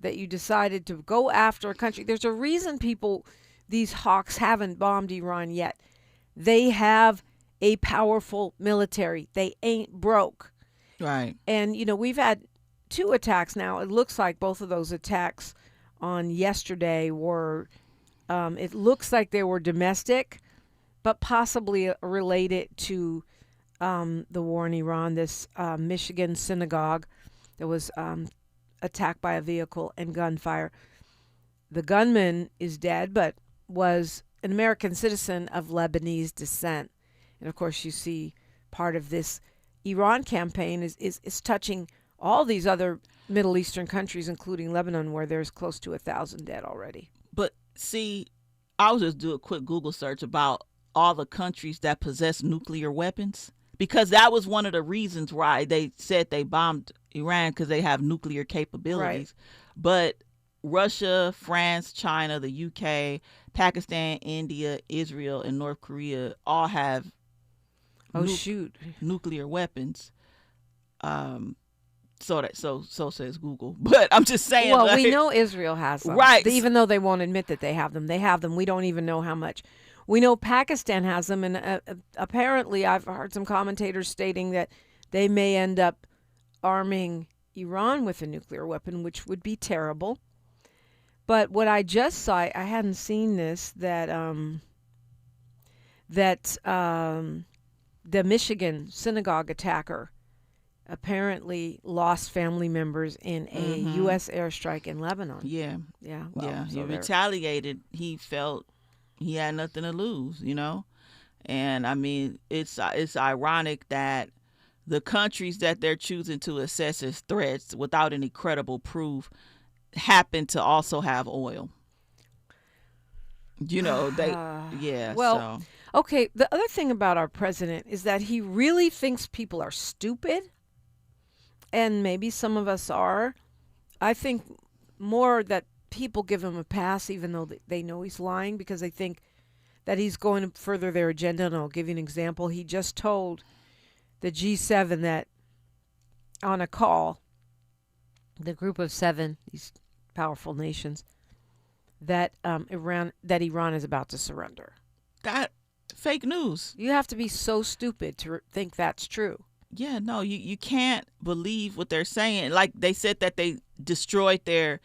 that you decided to go after a country. There's a reason these hawks haven't bombed Iran yet. They have a powerful military. They ain't broke. Right. And, we've had 2 attacks now. It looks like both of those attacks on yesterday were, it looks like they were domestic, but possibly related to the war in Iran. This Michigan synagogue that was attacked by a vehicle and gunfire. The gunman is dead, but was an American citizen of Lebanese descent. And of course, you see part of this Iran campaign is touching all these other Middle Eastern countries, including Lebanon, where there's close to 1,000 dead already. But see, I was just do a quick Google search about all the countries that possess nuclear weapons, because that was one of the reasons why they said they bombed Iran, because they have nuclear capabilities. Right. But Russia, France, China, the UK, Pakistan, India, Israel, and North Korea all have nuclear weapons. So says Google. But I'm just saying. Well, we know Israel has them. Right. Even though they won't admit that they have them. They have them. We don't even know how much. We know Pakistan has them. And apparently I've heard some commentators stating that they may end up arming Iran with a nuclear weapon, which would be terrible. But what I just saw, I hadn't seen this, that the Michigan synagogue attacker apparently lost family members in a U.S. airstrike in Lebanon. Yeah. Yeah. Well, he retaliated. He felt he had nothing to lose, you know? And, I mean, it's ironic that the countries that they're choosing to assess as threats without any credible proof happen to also have oil. You know, Well, okay, the other thing about our president is that he really thinks people are stupid. And maybe some of us are. I think more that people give him a pass even though they know he's lying, because they think that he's going to further their agenda. And I'll give you an example. He just told the G7 that on a call, the group of 7, these powerful nations, that Iran is about to surrender. That fake news. You have to be so stupid to think that's true. Yeah, no, you can't believe what they're saying. Like, they said that they destroyed their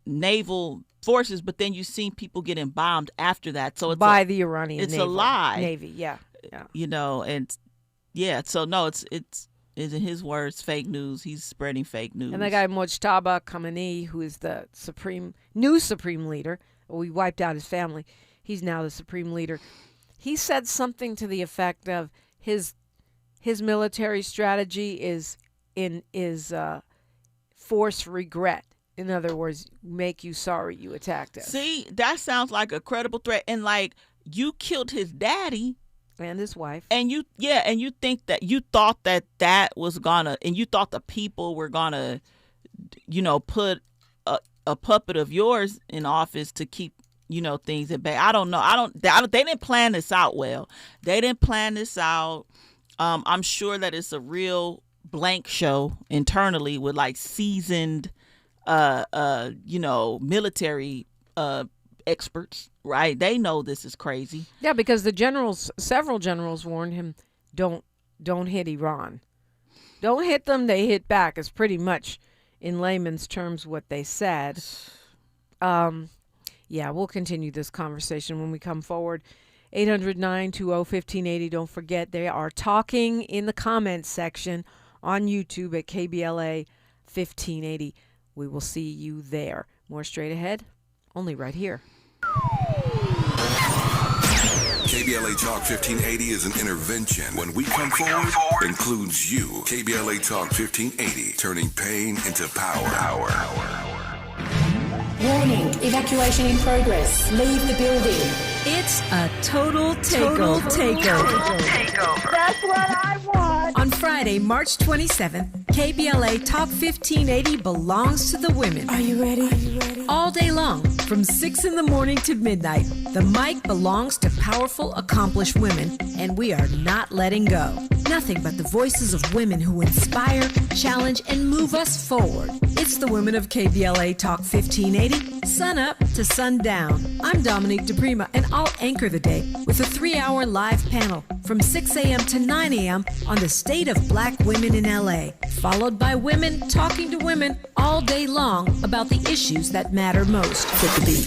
naval forces, but then you've seen people getting bombed after that. So it's by the Iranian It's a lie. Navy, yeah. You know, and yeah, so no, it's in his words, fake news. He's spreading fake news. And the guy Mojtaba Khamenei, who is the new supreme leader, we wiped out his family. He's now the supreme leader. He said something to the effect of his military strategy is force regret. In other words, make you sorry you attacked us. See, that sounds like a credible threat. And like, you killed his daddy and his wife, and you think that you thought that was gonna, and you thought the people were gonna, you know, put a puppet of yours in office to keep, you know, things at bay. I don't know. They didn't plan this out well. They didn't plan this out. I'm sure that it's a real blank show internally with like seasoned, you know, military experts, right? They know this is crazy. Yeah, because several generals warned him, don't hit Iran. Don't hit them, they hit back, is pretty much, in layman's terms, what they said. Yeah, we'll continue this conversation when we come forward. 800-920-1580. Don't forget, they are talking in the comments section on YouTube at KBLA 1580. We will see you there. More straight ahead, only right here. KBLA Talk 1580 is an intervention. When we come forward, includes you. KBLA Talk 1580, turning pain into power. Warning, evacuation in progress. Leave the building. It's a total takeover. That's what I want. On Friday, March 27th, KBLA Talk 1580 belongs to the women. Are you ready? All day long, from 6 in the morning to midnight, the mic belongs to powerful, accomplished women, and we are not letting go. Nothing but the voices of women who inspire, challenge, and move us forward. It's the women of KBLA Talk 1580, sun up to sundown. I'm Dominique DePrima, and I'll anchor the day with a 3-hour live panel from 6 a.m. to 9 a.m. on the state of black women in LA, followed by women talking to women all day long about the issues that matter most.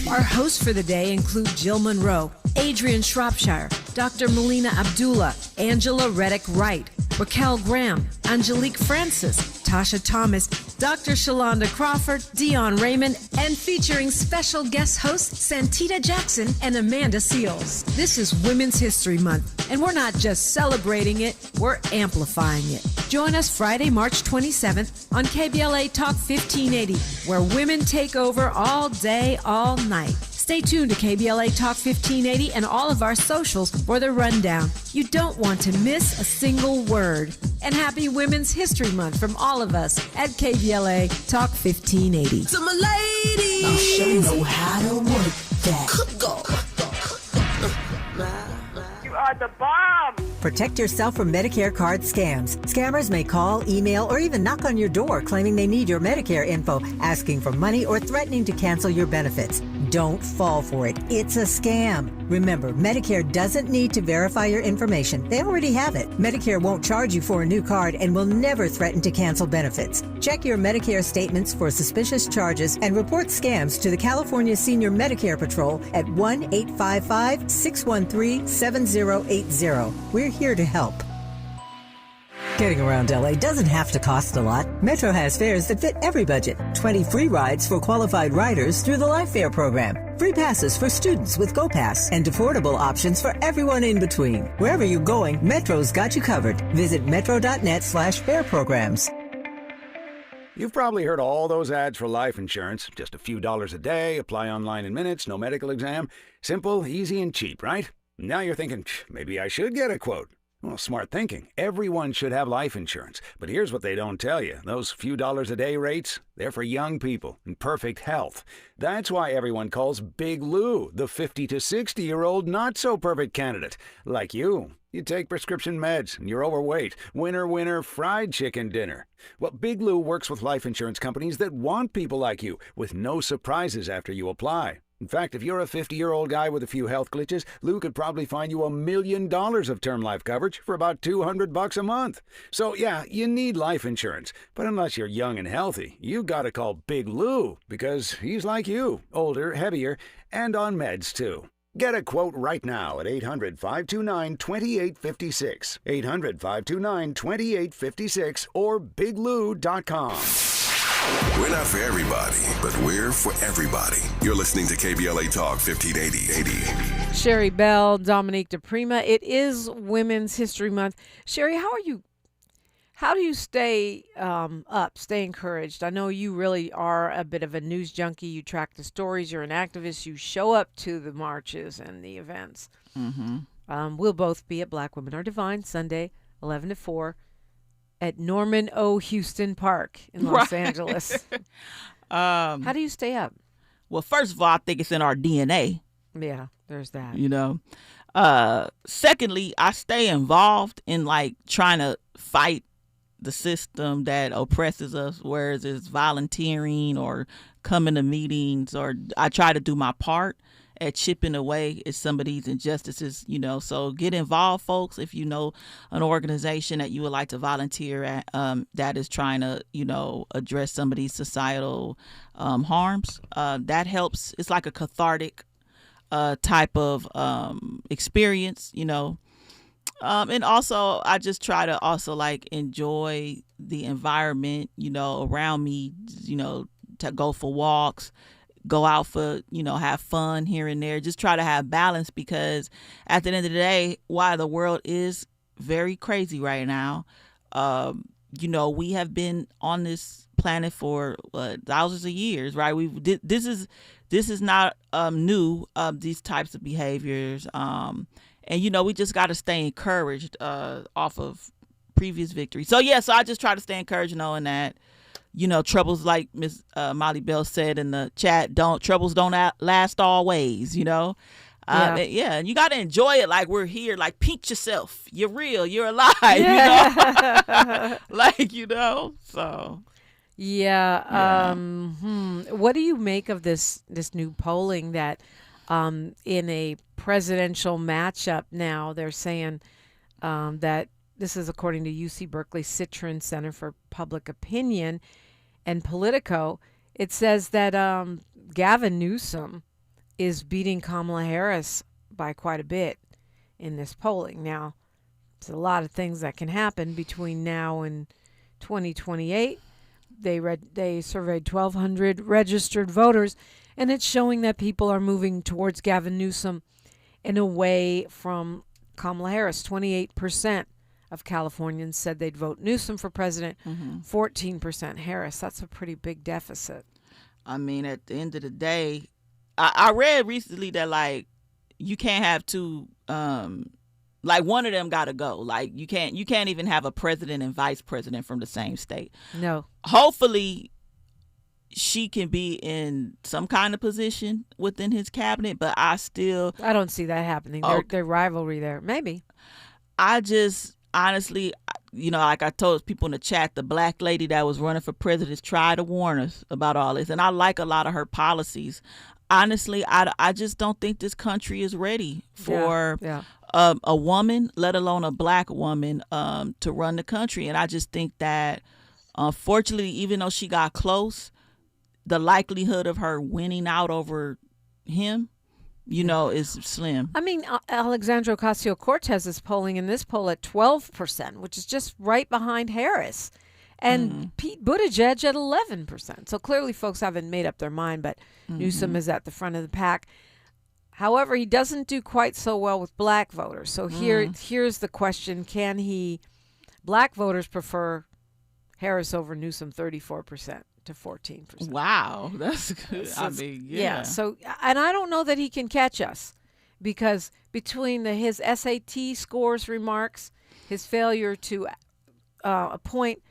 Our hosts for the day include Jill Monroe, Adrian Shropshire, Dr. Melina Abdullah, Angela Reddick Wright, Raquel Graham, Angelique Francis, Tasha Thomas, Dr. Shalonda Crawford, Dion Raymond, and featuring special guest hosts Santita Jackson and Amanda Seals. This is Women's History Month, and we're not just celebrating it, we're amplifying it. Join us Friday, March 27th on KBLA Talk 1580, where women take over all day, all night. Stay tuned to KBLA Talk 1580 and all of our socials for the rundown. You don't want to miss a single word. And happy Women's History Month from all of us at KBLA Talk 1580. To my ladies, I'll show you know how to work that. You are the bomb. Protect yourself from Medicare card scams. Scammers may call, email, or even knock on your door claiming they need your Medicare info, asking for money or threatening to cancel your benefits. Don't fall for it. It's a scam. Remember, Medicare doesn't need to verify your information. They already have it. Medicare won't charge you for a new card and will never threaten to cancel benefits. Check your Medicare statements for suspicious charges and report scams to the California Senior Medicare Patrol at 1-855-613-7080. We're here to help. Getting around LA doesn't have to cost a lot. Metro has fares that fit every budget. 20 free rides for qualified riders through the Life Fare program. Free passes for students with GoPass and affordable options for everyone in between. Wherever you're going, Metro's got you covered. Visit metro.net/fare programs. You've probably heard all those ads for life insurance. Just a few dollars a day, apply online in minutes, no medical exam. Simple, easy, and cheap, right? Now you're thinking, maybe I should get a quote. Well, smart thinking. Everyone should have life insurance. But here's what they don't tell you. Those few dollars a day rates, they're for young people in perfect health. That's why everyone calls Big Lou the 50 to 60-year-old not-so-perfect candidate. Like you. You take prescription meds and you're overweight. Winner, winner, fried chicken dinner. Well, Big Lou works with life insurance companies that want people like you with no surprises after you apply. In fact, if you're a 50-year-old guy with a few health glitches, Lou could probably find you $1 million of term life coverage for about $200 a month. So, yeah, you need life insurance. But unless you're young and healthy, you gotta call Big Lou because he's like you, older, heavier, and on meds, too. Get a quote right now at 800-529-2856, 800-529-2856, or biglou.com. We're not for everybody, but we're for everybody. You're listening to KBLA Talk 1580. Sherri Bell, Dominique DePrima. It is Women's History Month. Sherri, how do you stay up, stay encouraged? I know you really are a bit of a news junkie. You track the stories. You're an activist. You show up to the marches and the events. Mm-hmm. We'll both be at Black Women Are Divine Sunday, 11 to 4. At Norman O. Houston Park in Los Angeles. How do you stay up? Well, first of all, I think it's in our DNA. Yeah, there's that. You know. Secondly, I stay involved in like trying to fight the system that oppresses us, whereas it's volunteering or coming to meetings, or I try to do my part at chipping away at some of these injustices, you know. So get involved, folks, if you know an organization that you would like to volunteer at that is trying to, you know, address some of these societal harms. That helps. It's like a cathartic type of experience, you know. And also, I just try to also like enjoy the environment, you know, around me, you know, to go for walks, go out for, you know, have fun here and there. Just try to have balance, because at the end of the day, while the world is very crazy right now, you know, we have been on this planet for thousands of years, right? This is not new, these types of behaviors. And, you know, we just got to stay encouraged off of previous victory. So, yeah, so I just try to stay encouraged knowing that, you know, troubles, like Miss Molly Bell said in the chat, troubles don't last always, you know. Yeah, and you got to enjoy it like we're here. Like, pinch yourself. You're real. You're alive, you know. Like, you know, so. Yeah. What do you make of this new polling that in a presidential matchup now, they're saying that this is according to UC Berkeley Citron Center for Public Opinion and Politico. It says that Gavin Newsom is beating Kamala Harris by quite a bit in this polling. Now, there's a lot of things that can happen between now and 2028. They surveyed 1,200 registered voters, and it's showing that people are moving towards Gavin Newsom and away from Kamala Harris. 28% of Californians said they'd vote Newsom for president, 14% Harris. That's a pretty big deficit. I mean, at the end of the day, I read recently that like you can't have two like one of them gotta go. Like you can't even have a president and vice president from the same state. No. Hopefully she can be in some kind of position within his cabinet, but I don't see that happening. Their rivalry there. Maybe. I just honestly, like I told people in the chat, the black lady that was running for president tried to warn us about all this, and I like a lot of her policies. Honestly, I just don't think this country is ready for a woman, let alone a black woman, to run the country. And I just think that, unfortunately, even though she got close, the likelihood of her winning out over him, is slim. I mean, Alexandra Ocasio-Cortez is polling in this poll at 12%, which is just right behind Harris. And Pete Buttigieg at 11%. So clearly folks haven't made up their mind, but Newsom is at the front of the pack. However, he doesn't do quite so well with black voters. So here's the question. Black voters prefer Harris over Newsom 34% to 14%. Wow, that's good. So so, and I don't know that he can catch us, because between his SAT scores remarks, his failure to appoint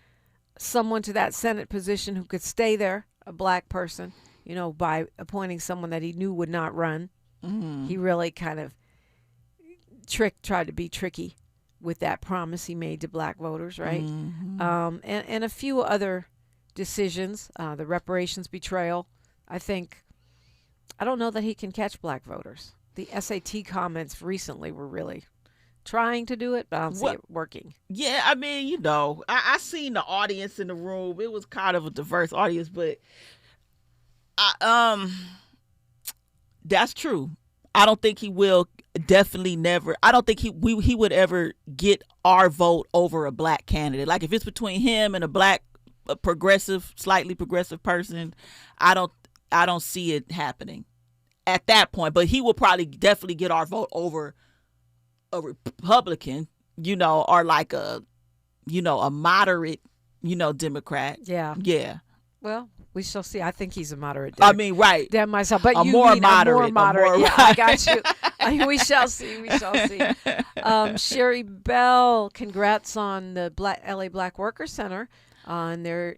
someone to that Senate position who could stay there, a black person, by appointing someone that he knew would not run. He really kind of tried to be tricky with that promise he made to black voters, right? And a few other decisions, the reparations betrayal. I don't know that he can catch black voters. The SAT comments recently were really trying to do it, but I don't see it working. Yeah, I mean, I seen the audience in the room. It was kind of a diverse audience, but that's true. I don't think he will. Definitely never. I don't think he would ever get our vote over a black candidate. Like if it's between him and a progressive, slightly progressive person, I don't see it happening at that point. But he will probably definitely get our vote over a Republican, or like a moderate, Democrat. Yeah. Well, we shall see. I think he's a moderate. I mean, right. Damn myself, but you more mean moderate. A more moderate. Yeah, I got you. We shall see. Sherri Bell, congrats on the LA Black Workers Center on their,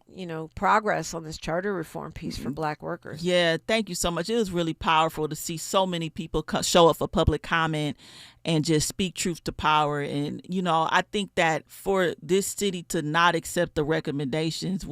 progress on this charter reform piece for black workers. Yeah, thank you so much. It was really powerful to see so many people show up for public comment and just speak truth to power. And, I think that for this city to not accept the recommendations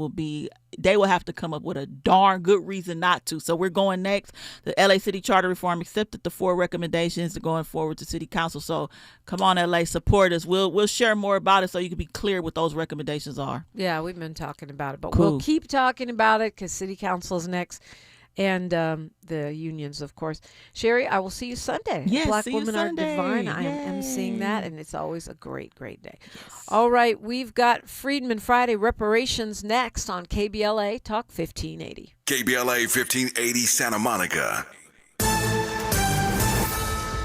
they will have to come up with a darn good reason not to. So we're going next. The LA City Charter Reform accepted the 4 recommendations going forward to City Council. So come on, LA, support us. We'll share more about it so you can be clear what those recommendations are. Yeah, we've been talking about it, but Cool. We'll keep talking about it because City Council is next. And the unions, of course. Sherri, I will see you Sunday. Yes, Black see you Women Sunday. Are Divine. I am emceeing that, and it's always a great, great day. Yes. All right, we've got Freedman Friday Reparations next on KBLA Talk 1580. KBLA 1580 Santa Monica.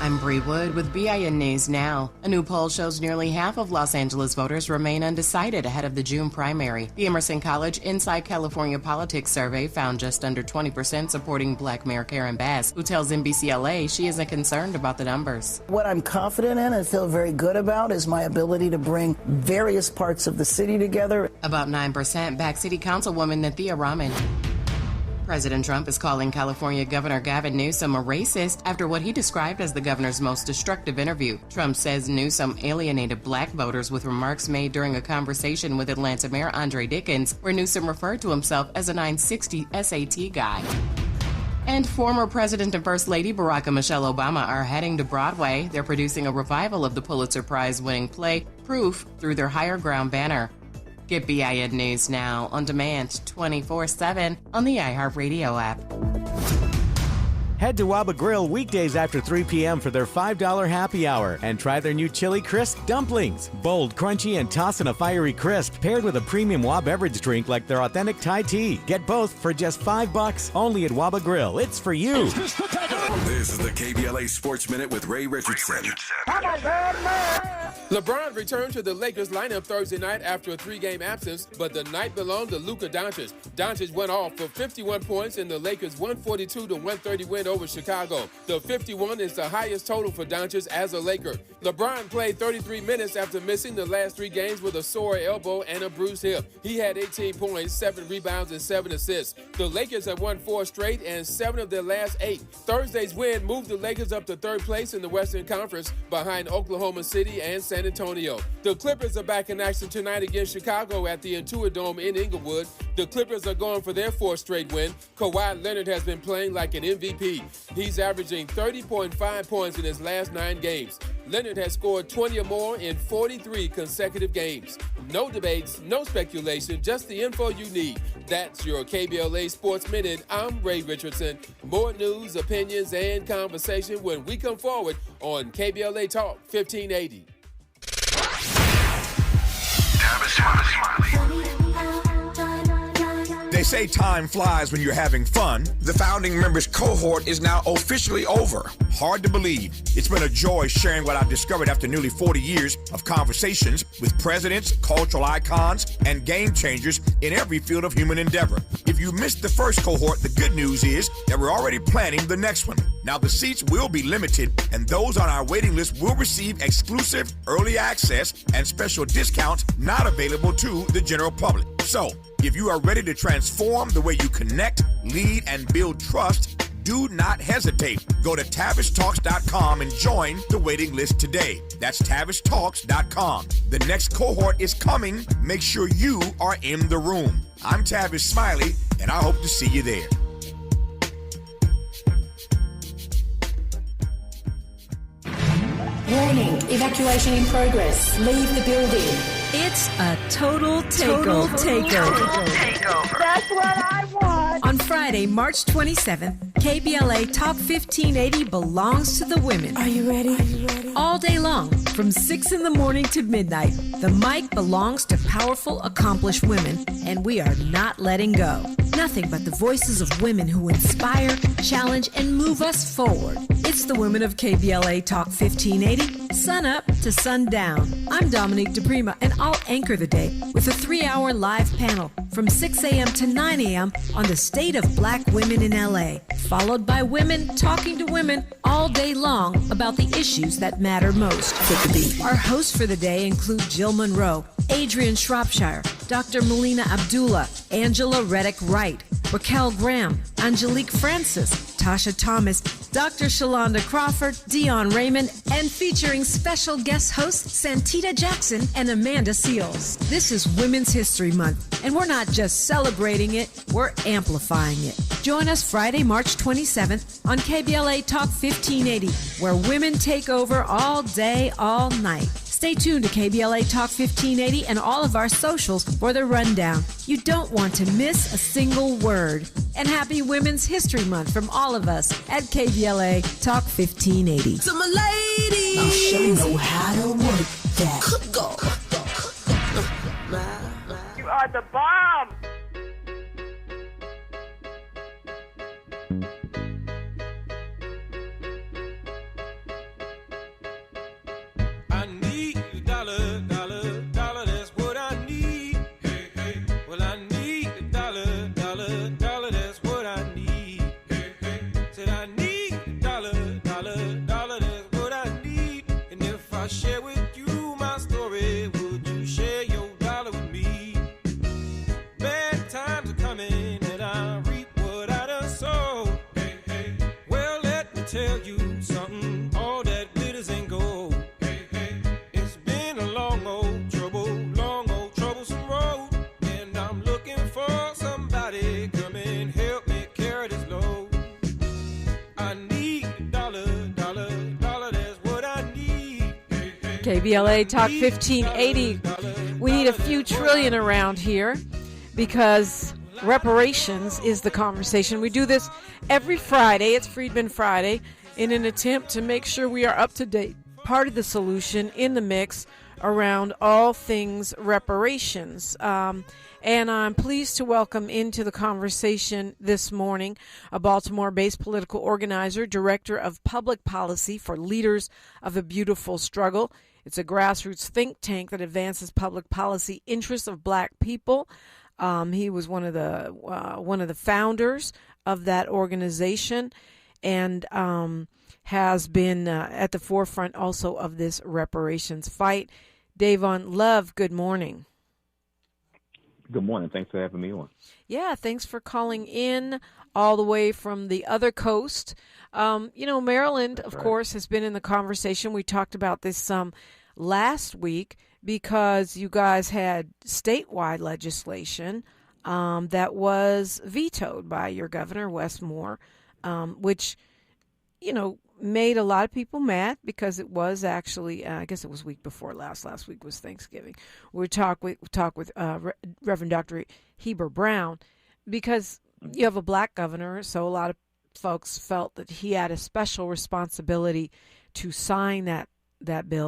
I'm Bree Wood with BIN News Now. A new poll shows nearly half of Los Angeles voters remain undecided ahead of the June primary. The Emerson College Inside California Politics survey found just under 20% supporting Black Mayor Karen Bass, who tells NBCLA she isn't concerned about the numbers. What I'm confident in and feel very good about is my ability to bring various parts of the city together. About 9% back City Councilwoman Nathia Rahman. President Trump is calling California Governor Gavin Newsom a racist after what he described as the governor's most destructive interview. Trump says Newsom alienated black voters with remarks made during a conversation with Atlanta Mayor Andre Dickens, where Newsom referred to himself as a 960 SAT guy. And former President and First Lady Barack and Michelle Obama are heading to Broadway. They're producing a revival of the Pulitzer Prize-winning play Proof through their Higher Ground banner. Get BIN News Now on demand 24/7 on the iHeartRadio app. Head to Waba Grill weekdays after 3 p.m. for their $5 happy hour and try their new chili crisp dumplings. Bold, crunchy, and toss in a fiery crisp paired with a premium Waba beverage drink like their authentic Thai tea. Get both for just $5 only at Waba Grill. It's for you. This is the KBLA Sports Minute with Ray Richardson. LeBron returned to the Lakers lineup Thursday night after a 3-game absence, but the night belonged to Luka Doncic. Doncic went off for 51 points in the Lakers' 142-130 win win over Chicago. The 51 is the highest total for Doncic as a Laker. LeBron played 33 minutes after missing the last 3 games with a sore elbow and a bruised hip. He had 18 points, 7 rebounds, and 7 assists. The Lakers have won 4 straight and 7 of their last 8. Thursday's win moved the Lakers up to 3rd place in the Western Conference behind Oklahoma City and San Antonio. The Clippers are back in action tonight against Chicago at the Intuit Dome in Inglewood. The Clippers are going for their 4th straight win. Kawhi Leonard has been playing like an MVP. He's averaging 30.5 points in his last 9 games. Leonard has scored 20 or more in 43 consecutive games. No debates, no speculation, just the info you need. That's your KBLA Sports Minute. I'm Ray Richardson. More news, opinions, and conversation when we come forward on KBLA Talk 1580. Tavis Smiley. They say time flies when you're having fun. The founding members cohort is now officially over. Hard to believe. It's been a joy sharing what I've discovered after nearly 40 years of conversations with presidents, cultural icons, and game changers in every field of human endeavor. If you missed the first cohort, the good news is that we're already planning the next one. Now, the seats will be limited, and those on our waiting list will receive exclusive early access and special discounts not available to the general public. So, if you are ready to transform the way you connect, lead, and build trust, do not hesitate. Go to TavisTalks.com and join the waiting list today. That's TavisTalks.com. The next cohort is coming. Make sure you are in the room. I'm Tavis Smiley, and I hope to see you there. Warning, evacuation in progress. Leave the building. It's a total takeover. That's what I want. On Friday, March 27th, KBLA Talk 1580 belongs to the women. Are you ready? All day long, from 6 in the morning to midnight, the mic belongs to powerful, accomplished women, and we are not letting go. Nothing but the voices of women who inspire, challenge, and move us forward. It's the women of KBLA Talk 1580, sun up to sundown. I'm Dominique DePrima, and I'll anchor the day with a 3-hour live panel from 6 a.m. to 9 a.m. on the state of black women in LA, followed by women talking to women all day long about the issues that matter most. Our hosts for the day include Jill Monroe, Adrian Shropshire, Dr. Melina Abdullah, Angela Reddick Wright, Raquel Graham, Angelique Francis, Tasha Thomas, Dr. Shalonda Crawford, Dion Raymond, and featuring special guest hosts Santita Jackson and Amanda Seals. This is Women's History Month, and we're not just celebrating it, we're amplifying it. Join us Friday, March 27th on KBLA Talk 1580, where women take over all day, all night. Stay tuned to KBLA Talk 1580 and all of our socials for the rundown. You don't want to miss a single word. And happy Women's History Month from all of us at KBLA Talk 1580. To my ladies, I'll show you how to work that. You are the bomb. I need a dollar, that's what I need. Hey, hey. Well, I need a dollar, that's what I need. Hey, hey. Said I need a dollar, that's what I need. And if I share with you my story, would you share your dollar with me? Bad times are coming and I reap what I done sowed. Hey, hey. Well, let me tell you something, all that glitters ain't gold. Long old troublesome road, and I'm looking for somebody come and help me carry this load. I need a dollar, that's what I need. KBLA Talk 1580. We need a few trillion around here because reparations is the conversation. We do this every Friday. It's Freedman Friday in an attempt to make sure we are up to date. Part of the solution in the mix around all things reparations. And I'm pleased to welcome into the conversation this morning a Baltimore-based political organizer, director of public policy for Leaders of a Beautiful Struggle. It's a grassroots think tank that advances public policy interests of black people. He was one of the founders of that organization. and has been at the forefront also of this reparations fight. Davon Love, good morning. Good morning. Thanks for having me on. Yeah, thanks for calling in all the way from the other coast. Maryland, of course, has been in the conversation. We talked about this last week because you guys had statewide legislation that was vetoed by your governor, Wes Moore, which, made a lot of people mad because it was actually, I guess it was week before last. Last week was Thanksgiving. We talk with Reverend Dr. Heber Brown because you have a black governor, so a lot of folks felt that he had a special responsibility to sign that bill.